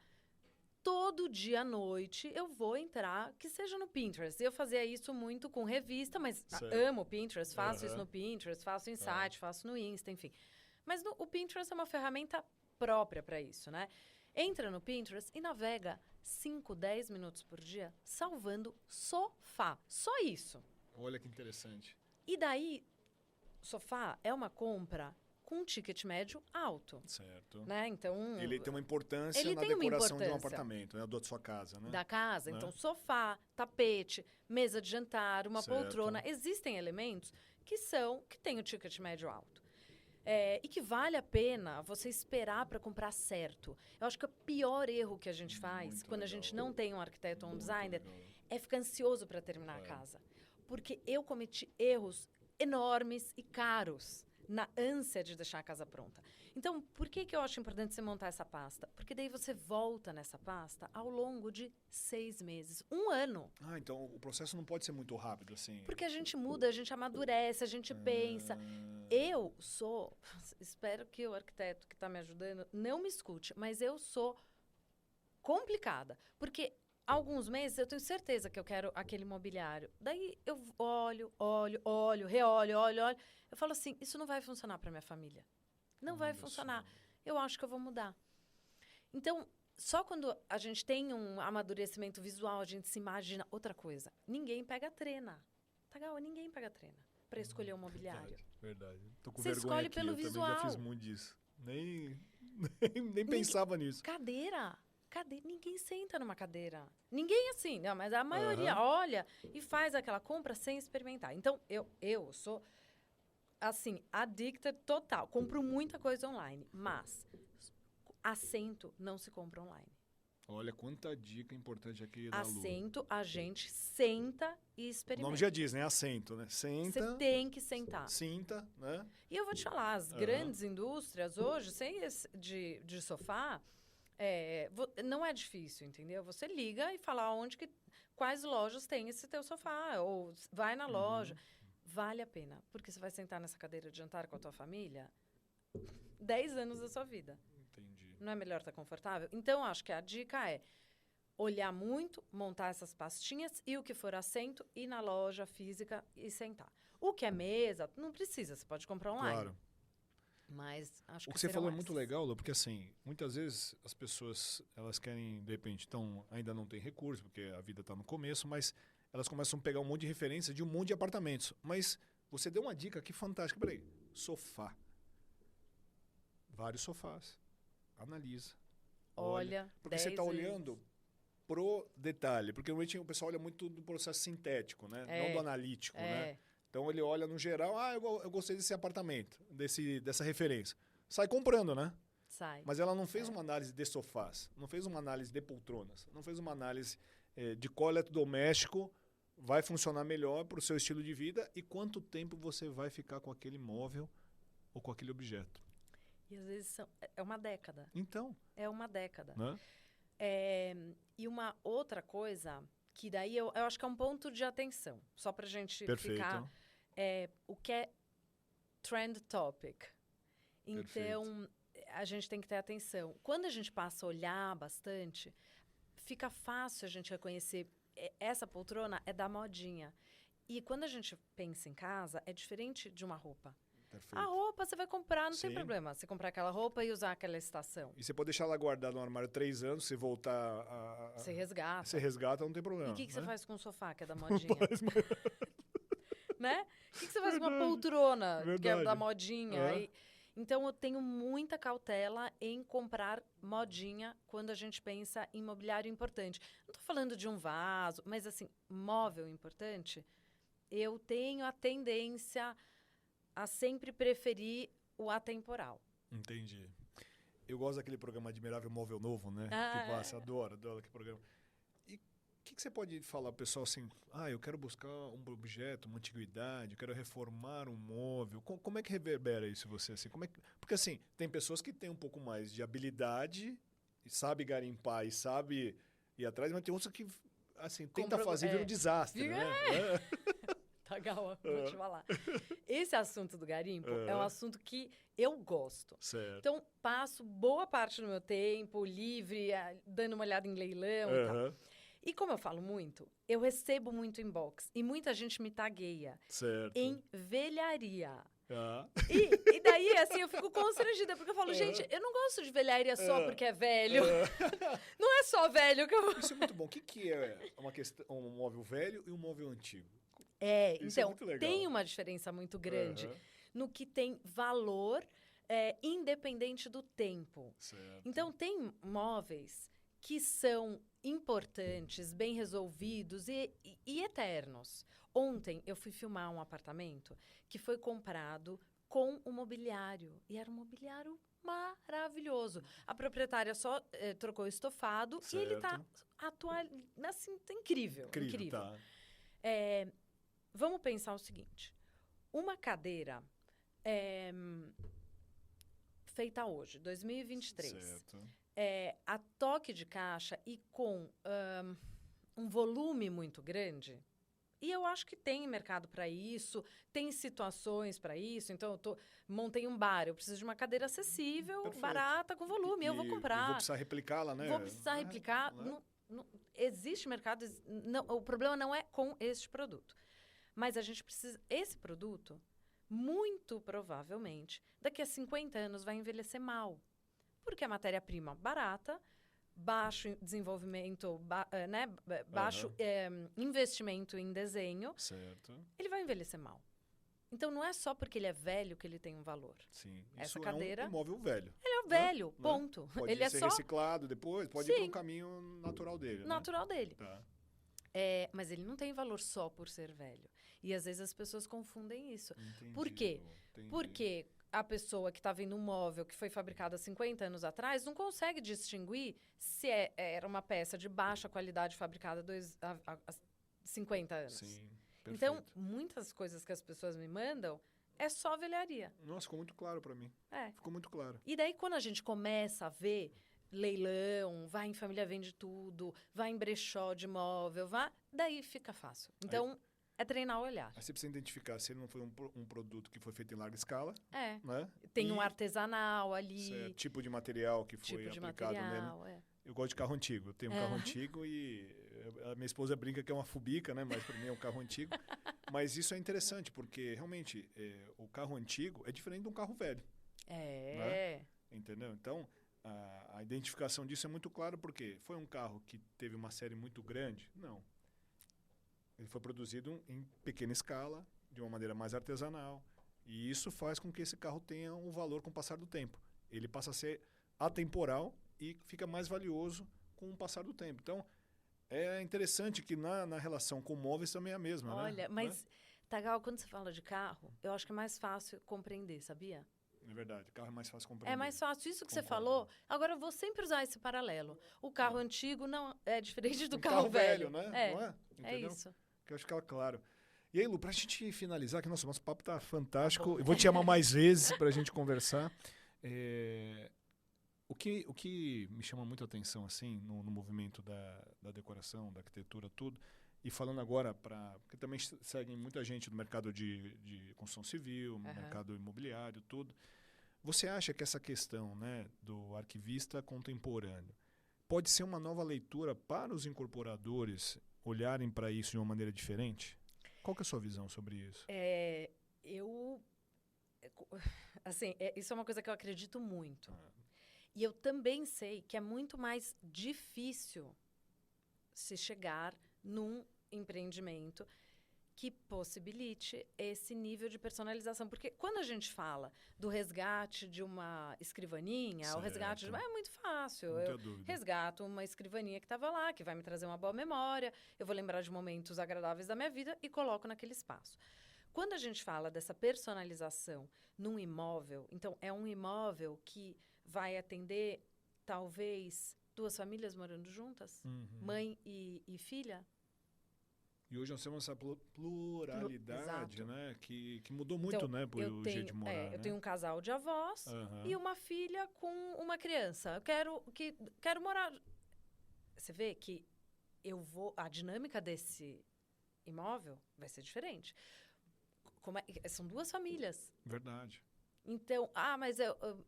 Todo dia à noite eu vou entrar, que seja no Pinterest. Eu fazia isso muito com revista, mas amo o Pinterest, faço isso no Pinterest, faço em site, faço no Insta, enfim. Mas o Pinterest é uma ferramenta própria para isso, né? Entra no Pinterest e navega 5, 10 minutos por dia salvando sofá. Só isso. Olha que interessante. E daí, sofá é uma compra... com um ticket médio alto. Certo. Né? Então, ele tem uma importância na decoração de um apartamento, né? Da sua casa, né? Da casa. Né? Então, sofá, tapete, mesa de jantar, uma poltrona. Existem elementos que têm o ticket médio alto. E que vale a pena você esperar para comprar certo. Eu acho que o pior erro que a gente faz quando a gente não tem um arquiteto ou um designer é ficar ansioso para terminar a casa. Porque eu cometi erros enormes e caros na ânsia de deixar a casa pronta. Então, por que eu acho importante você montar essa pasta? Porque daí você volta nessa pasta ao longo de 6 meses, 1 ano. Então o processo não pode ser muito rápido, assim. Porque a gente muda, a gente amadurece, a gente pensa. Eu sou... Espero que o arquiteto que está me ajudando não me escute, mas eu sou complicada. Porque... alguns meses eu tenho certeza que eu quero aquele mobiliário. Daí eu olho, reolho. Eu falo assim, isso não vai funcionar para minha família. Não vai funcionar. eu acho que eu vou mudar. Então, só quando a gente tem um amadurecimento visual, a gente se imagina outra coisa. Ninguém pega trena. Tagawa, ninguém pega trena para escolher um mobiliário. Verdade. Tô com Você vergonha escolhe aqui, pelo eu visual. também já fiz muito disso. Nem pensava nisso. Cadeira. Ninguém senta numa cadeira. Ninguém assim, não, mas a maioria olha e faz aquela compra sem experimentar. Então, eu sou, assim, addicted total. Compro muita coisa online, mas assento não se compra online. Olha quanta dica importante aqui da Lu. Assento, a gente senta e experimenta. O nome já diz, né? Assento, né? Senta. Você tem que sentar. Sinta, né? E eu vou te falar, as grandes indústrias hoje, de sofá, não é difícil, entendeu? Você liga e fala quais lojas tem esse teu sofá, ou vai na loja. Vale a pena, porque você vai sentar nessa cadeira de jantar com a tua família 10 anos da sua vida. Entendi. Não é melhor estar confortável? Então, acho que a dica é olhar muito, montar essas pastinhas e o que for assento, ir na loja física e sentar. O que é mesa, não precisa, você pode comprar online. Claro. Mas acho que o que você falou é muito essas. legal, Lu, porque assim, muitas vezes as pessoas, elas querem, de repente, ainda não tem recurso, porque a vida está no começo, mas elas começam a pegar um monte de referência de um monte de apartamentos. Mas você deu uma dica aqui fantástica. Peraí, sofá. Vários sofás. Analisa. Olha, porque você está olhando pro detalhe. Porque normalmente o pessoal olha muito do processo sintético, né? Não do analítico, né? Então ele olha no geral, eu gostei desse apartamento, dessa referência. Sai comprando, né? Sai. Mas ela não fez uma análise de sofás, não fez uma análise de poltronas, não fez uma análise de qual eletrodoméstico vai funcionar melhor para o seu estilo de vida e quanto tempo você vai ficar com aquele móvel ou com aquele objeto. E às vezes é uma década. Então. É uma década. Né? E uma outra coisa, que daí eu acho que é um ponto de atenção, só para a gente ficar... o que é trend topic. Então, a gente tem que ter atenção. Quando a gente passa a olhar bastante, fica fácil a gente reconhecer essa poltrona é da modinha. E quando a gente pensa em casa, é diferente de uma roupa. Perfeito. A roupa você vai comprar, não tem problema. Você comprar aquela roupa e usar aquela estação. E você pode deixar ela guardada no armário 3 anos, se voltar Você resgata. Você resgata, não tem problema. E o que você faz com o sofá, que é da modinha? Né? O que você faz com uma poltrona, que é da modinha? Então, eu tenho muita cautela em comprar modinha quando a gente pensa em mobiliário importante. Não estou falando de um vaso, mas, assim, móvel importante, eu tenho a tendência a sempre preferir o atemporal. Entendi. Eu gosto daquele programa Admirável Móvel Novo, né? Que passa, adoro aquele programa. E o que você pode falar pro pessoal assim, eu quero buscar um objeto, uma antiguidade, eu quero reformar um móvel. Como é que reverbera isso em você? Assim? Porque assim, tem pessoas que têm um pouco mais de habilidade, e sabe garimpar e sabe ir atrás, mas tem outros que assim, tenta fazer e vira um desastre, né? Tagawa, vou te falar. Esse assunto do garimpo é um assunto que eu gosto. Certo. Então, passo boa parte do meu tempo livre, dando uma olhada em leilão e tal. E como eu falo muito, eu recebo muito inbox. E muita gente me tagueia em velharia. E daí, assim, eu fico constrangida, porque eu falo, gente, eu não gosto de velharia só porque é velho. Não é só velho que eu... Isso é muito bom. O que é um móvel velho e um móvel antigo? Então, tem uma diferença muito grande no que tem valor independente do tempo. Certo. Então, tem móveis que são importantes, bem resolvidos e eternos. Ontem, eu fui filmar um apartamento que foi comprado com um mobiliário. E era um mobiliário maravilhoso. A proprietária só trocou o estofado e ele está atual, assim, tá incrível. Tá. Vamos pensar o seguinte. Uma cadeira feita hoje, 2023. Certo. A toque de caixa e com um volume muito grande. E eu acho que tem mercado para isso, tem situações para isso. Então, montei um bar, eu preciso de uma cadeira acessível, barata, com volume. Eu vou comprar. Vou precisar replicá-la, né? Vou precisar replicar. Não, existe mercado. Não, o problema não é com este produto. Mas a gente precisa... Esse produto, muito provavelmente, daqui a 50 anos vai envelhecer mal. Porque a matéria-prima barata, baixo desenvolvimento, baixo investimento em desenho, certo. Ele vai envelhecer mal. Então, não é só porque ele é velho que ele tem um valor. Sim. Essa Isso cadeira... é um imóvel velho. Ele é velho, ponto. Pode ele ser é só... reciclado depois, pode ir para um caminho natural dele. Natural dele. Tá. Mas ele não tem valor só por ser velho. E às vezes as pessoas confundem isso. Entendi, Por quê? Porque a pessoa que está vendo um móvel que foi fabricado há 50 anos atrás não consegue distinguir se era uma peça de baixa qualidade fabricada há 50 anos. Sim. Perfeito. Então, muitas coisas que as pessoas me mandam é só velharia. Nossa, ficou muito claro para mim. Ficou muito claro. E daí, quando a gente começa a ver leilão, vai em Família Vende Tudo, vai em brechó de imóvel, daí fica fácil. Então, é treinar o olhar. Aí você precisa identificar se ele não foi um produto que foi feito em larga escala. Né? Tem um artesanal ali. Certo, tipo de material que foi aplicado nele. Eu gosto de carro antigo. Eu tenho um carro antigo e a minha esposa brinca que é uma Fubica, né? Mas para mim é um carro antigo. Mas isso é interessante, porque realmente o carro antigo é diferente de um carro velho. Né? Entendeu? Então, a identificação disso é muito clara, porque foi um carro que teve uma série muito grande? Não. Ele foi produzido em pequena escala, de uma maneira mais artesanal. E isso faz com que esse carro tenha um valor com o passar do tempo. Ele passa a ser atemporal e fica mais valioso com o passar do tempo. Então, é interessante que na relação com móveis também é a mesma. Olha, mas, Tagal, quando você fala de carro, eu acho que é mais fácil compreender, sabia? É verdade, carro é mais fácil compreender. É mais fácil. Isso que você falou, agora eu vou sempre usar esse paralelo. O carro antigo não é diferente do carro velho. Né? Não é? É isso. Que eu acho que fica claro. E aí, Lu, pra gente finalizar, que nosso papo tá fantástico. Eu vou te chamar mais vezes pra gente conversar. O que me chama muito a atenção, assim, no movimento da decoração, da arquitetura, tudo, e falando agora porque também seguem muita gente do mercado de construção civil, mercado imobiliário, tudo. Você acha que essa questão, né, do arquivista contemporâneo pode ser uma nova leitura para os incorporadores olharem para isso de uma maneira diferente? Qual que é a sua visão sobre isso? Isso é uma coisa que eu acredito muito. E eu também sei que é muito mais difícil se chegar num empreendimento que possibilite esse nível de personalização. Porque quando a gente fala do resgate de uma escrivaninha, o resgate é muito fácil. Eu resgato uma escrivaninha que estava lá, que vai me trazer uma boa memória, eu vou lembrar de momentos agradáveis da minha vida e coloco naquele espaço. Quando a gente fala dessa personalização num imóvel, então é um imóvel que vai atender, talvez, 2 famílias morando juntas, mãe e filha. E hoje nós temos essa pluralidade, né? Que mudou muito, né? Por o jeito de morar. Eu tenho um casal de avós e uma filha com uma criança. Eu quero morar. Você vê que a dinâmica desse imóvel vai ser diferente. São 2 famílias. Verdade. Então, mas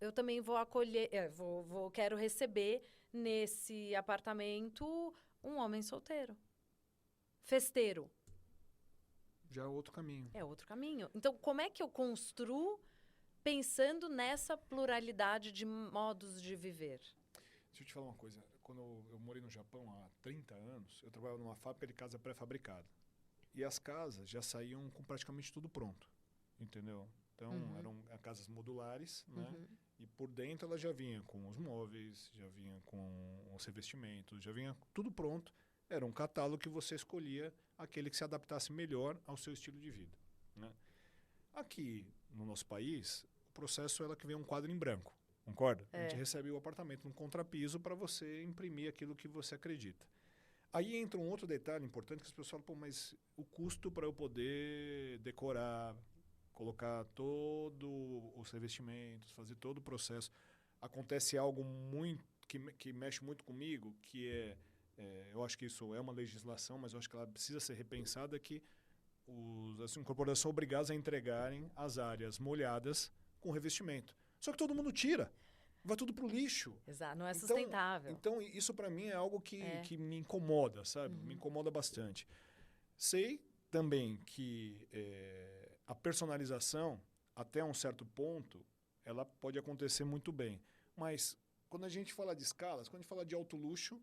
eu também vou acolher, quero receber nesse apartamento um homem solteiro. Festeiro. Já é outro caminho. É outro caminho. Então, como é que eu construo pensando nessa pluralidade de modos de viver? Deixa eu te falar uma coisa. Quando eu morei no Japão há 30 anos, eu trabalhava numa fábrica de casa pré-fabricada. E as casas já saíam com praticamente tudo pronto. Entendeu? Então, eram casas modulares, né? E por dentro ela já vinha com os móveis, já vinha com os revestimentos, já vinha tudo pronto. Era um catálogo que você escolhia aquele que se adaptasse melhor ao seu estilo de vida, né? Aqui, no nosso país, o processo é que vem um quadro em branco, concorda? A gente recebe o apartamento num contrapiso para você imprimir aquilo que você acredita. Aí entra um outro detalhe importante que as pessoas falam, mas o custo para eu poder decorar, colocar todos os revestimentos, fazer todo o processo. Acontece algo muito que mexe muito comigo, que eu acho que isso é uma legislação, mas eu acho que ela precisa ser repensada, que as incorporadoras são obrigadas a entregarem as áreas molhadas com revestimento. Só que todo mundo tira. Vai tudo pro lixo. Exato, não é sustentável. Então isso para mim é algo que me incomoda, sabe? Me incomoda bastante. Sei também que a personalização, até um certo ponto, ela pode acontecer muito bem. Mas quando a gente fala de escalas, quando a gente fala de alto luxo,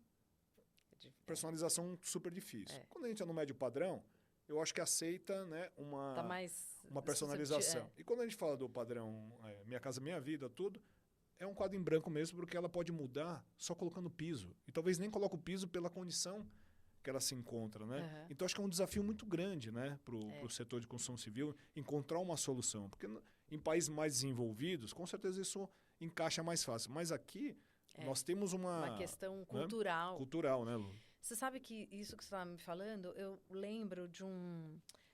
personalização super difícil. Quando a gente é no médio padrão, eu acho que aceita, né, uma personalização. E quando a gente fala do padrão Minha Casa Minha Vida, tudo, é um quadro em branco mesmo, porque ela pode mudar só colocando piso. E talvez nem coloque o piso pela condição que ela se encontra, né? Então, acho que é um desafio muito grande, né, para o setor de construção civil encontrar uma solução. Porque em países mais desenvolvidos, com certeza isso encaixa mais fácil. Mas aqui, nós temos uma questão cultural. Né? Cultural, né, Lu? Você sabe que isso que você estava me falando, eu lembro de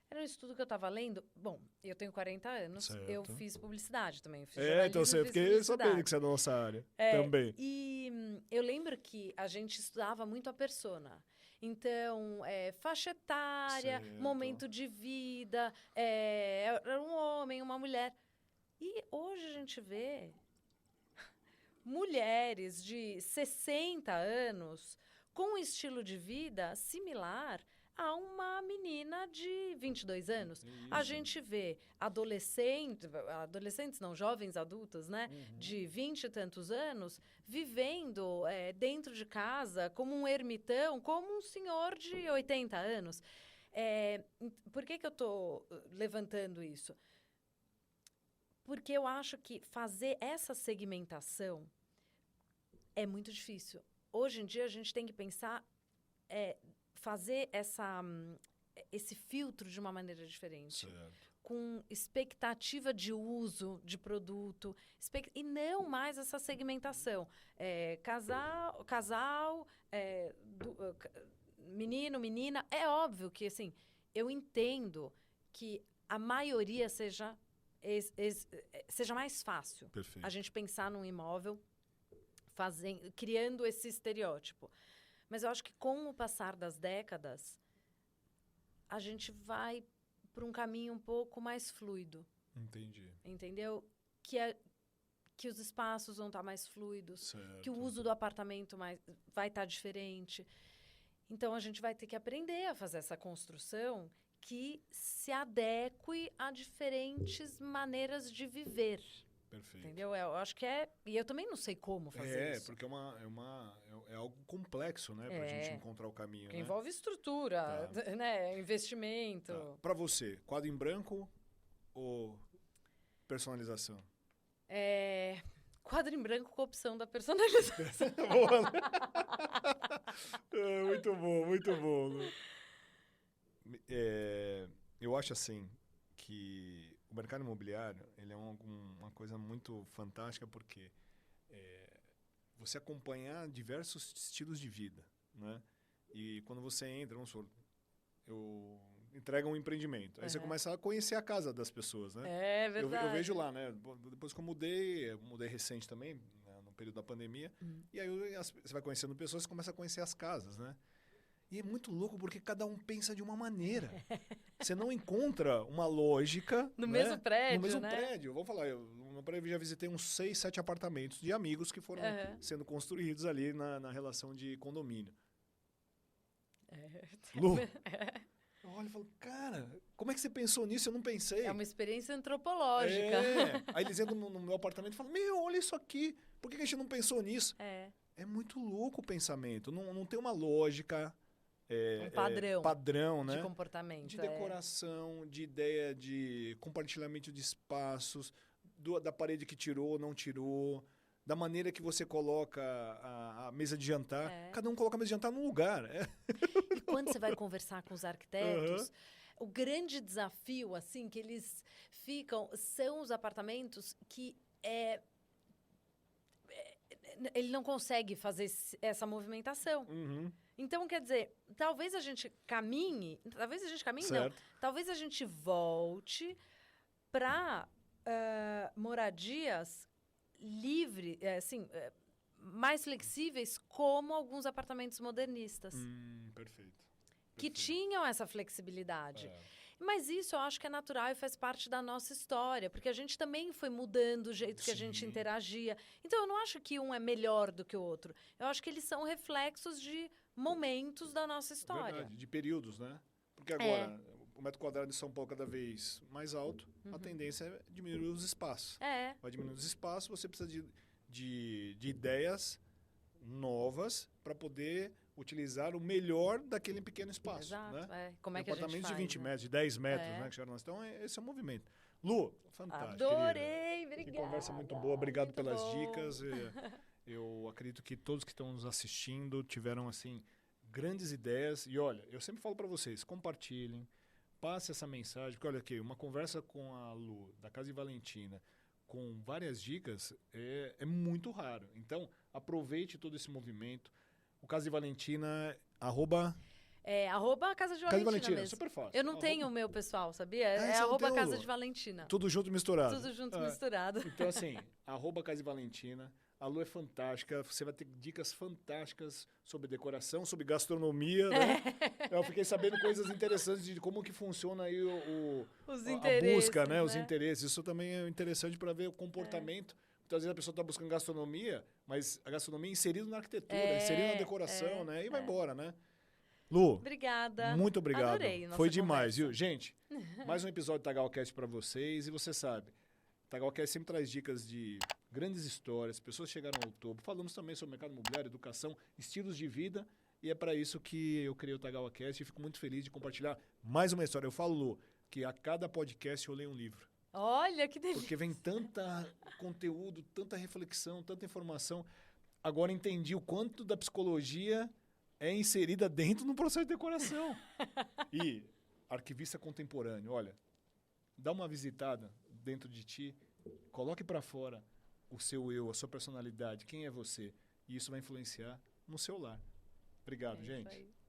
Era um estudo que eu estava lendo. Bom, eu tenho 40 anos, certo. Eu fiz publicidade também. Eu fiz jornalismo, então eu fiquei sabendo que você é da nossa área também. E eu lembro que a gente estudava muito a persona. Então, faixa etária, certo. Momento de vida, era um homem, uma mulher. E hoje a gente vê mulheres de 60 anos com um estilo de vida similar a uma menina de 22 anos. Isso. A gente vê adolescentes não, jovens adultos, né, de 20 e tantos anos, vivendo dentro de casa como um ermitão, como um senhor de 80 anos. Por que eu estou levantando isso? Porque eu acho que fazer essa segmentação é muito difícil. Hoje em dia, a gente tem que pensar, fazer esse filtro de uma maneira diferente. Certo. Com expectativa de uso de produto, e não mais essa segmentação. Casal, menino, menina. É óbvio que, assim, eu entendo que a maioria seja mais fácil. Perfeito. A gente pensar num imóvel criando esse estereótipo. Mas eu acho que com o passar das décadas, a gente vai para um caminho um pouco mais fluido. Entendi. Entendeu? Que os espaços vão estar mais fluidos, certo. Que o uso do apartamento vai estar diferente. Então, a gente vai ter que aprender a fazer essa construção que se adeque a diferentes maneiras de viver. Perfeito. Entendeu? Eu acho que e eu também não sei como fazer isso. Porque é algo complexo, né? Pra gente encontrar o caminho, né? Envolve estrutura, né? Investimento. Tá. Pra você, quadro em branco ou personalização? Quadro em branco com opção da personalização. Boa, né? Muito bom, muito bom. Eu acho assim que o mercado imobiliário ele é uma coisa muito fantástica porque você acompanhar diversos estilos de vida, né? E quando você entra, vamos supor, eu entrega um empreendimento, aí você começa a conhecer a casa das pessoas, né? É verdade. Eu vejo lá, né? Depois que eu mudei recente também, né? No período da pandemia, e aí você vai conhecendo pessoas, você começa a conhecer as casas, né? E é muito louco porque cada um pensa de uma maneira. Você não encontra uma lógica... No mesmo prédio, no mesmo né? prédio. Vamos falar, no meu prédio eu já visitei uns 6, 7 apartamentos de amigos que foram sendo construídos ali na relação de condomínio. Lu, eu olho e falo, cara, como é que você pensou nisso? Eu não pensei. É uma experiência antropológica. Aí eles entram no meu apartamento e falam, olha isso aqui. Por que a gente não pensou nisso? É muito louco o pensamento. Não tem uma lógica... um padrão, né? De comportamento. De decoração, de ideia de compartilhamento de espaços, da parede que tirou ou não tirou, da maneira que você coloca a mesa de jantar. Cada um coloca a mesa de jantar num lugar. E quando você vai conversar com os arquitetos, o grande desafio, assim, que eles ficam, são os apartamentos que ele não consegue fazer essa movimentação. Então, quer dizer, talvez a gente caminhe certo. não, talvez a gente volte para moradias livres, mais flexíveis, como alguns apartamentos modernistas. Perfeito. Que tinham essa flexibilidade. Mas isso eu acho que é natural e faz parte da nossa história, porque a gente também foi mudando o jeito que a gente interagia. Então, eu não acho que um é melhor do que o outro. Eu acho que eles são reflexos de momentos da nossa história. Verdade, de períodos, né? Porque agora, o metro quadrado de São Paulo cada vez mais alto, a tendência é diminuir os espaços. Vai diminuir os espaços, você precisa de ideias novas para poder utilizar o melhor daquele pequeno espaço. Exato, né? Como é que a gente Apartamentos faz, de 20 né? metros, de 10 metros, né? Que nós estamos, esse é o movimento. Lu, fantástico. Adorei, querida. obrigada. Que conversa muito boa, obrigado muito pelas bom. dicas. Eu acredito que todos que estão nos assistindo tiveram, assim, grandes ideias. E olha, eu sempre falo para vocês, compartilhem, passe essa mensagem, porque olha aqui, uma conversa com a Lu, da Casa de Valentina, com várias dicas, é muito raro. Então, aproveite todo esse movimento. O Casa de Valentina, @... @Casa de Valentina, Casa de Valentina, mesmo. super fácil. Eu não tenho o meu pessoal, sabia? @Casa de Valentina. Tudo junto misturado. Tudo junto misturado. Então, assim, @Casa de Valentina. A Lu é fantástica, você vai ter dicas fantásticas sobre decoração, sobre gastronomia, né? Eu fiquei sabendo coisas interessantes de como que funciona aí a busca, né? Os interesses. Isso também é interessante para ver o comportamento. Muitas vezes a pessoa está buscando gastronomia, mas a gastronomia é inserida na arquitetura, inserida na decoração, né? E vai embora, né? Lu, obrigada. Muito obrigado. Adorei nossa Foi demais, conversa. viu? Gente, mais um episódio do Tagalcast para vocês. E você sabe, o Tagalcast sempre traz dicas de grandes histórias, pessoas chegaram ao topo. Falamos também sobre mercado imobiliário, educação, estilos de vida. E é para isso que eu criei o Tagalcast e fico muito feliz de compartilhar mais uma história. Eu falo, Lu, que a cada podcast eu leio um livro. Olha, que delícia. Porque vem tanta conteúdo, tanta reflexão, tanta informação. Agora entendi o quanto da psicologia é inserida dentro do processo de decoração. E arquivista contemporâneo, olha, dá uma visitada dentro de ti, coloque para fora o seu eu, a sua personalidade, quem é você. E isso vai influenciar no seu lar. Obrigado, gente.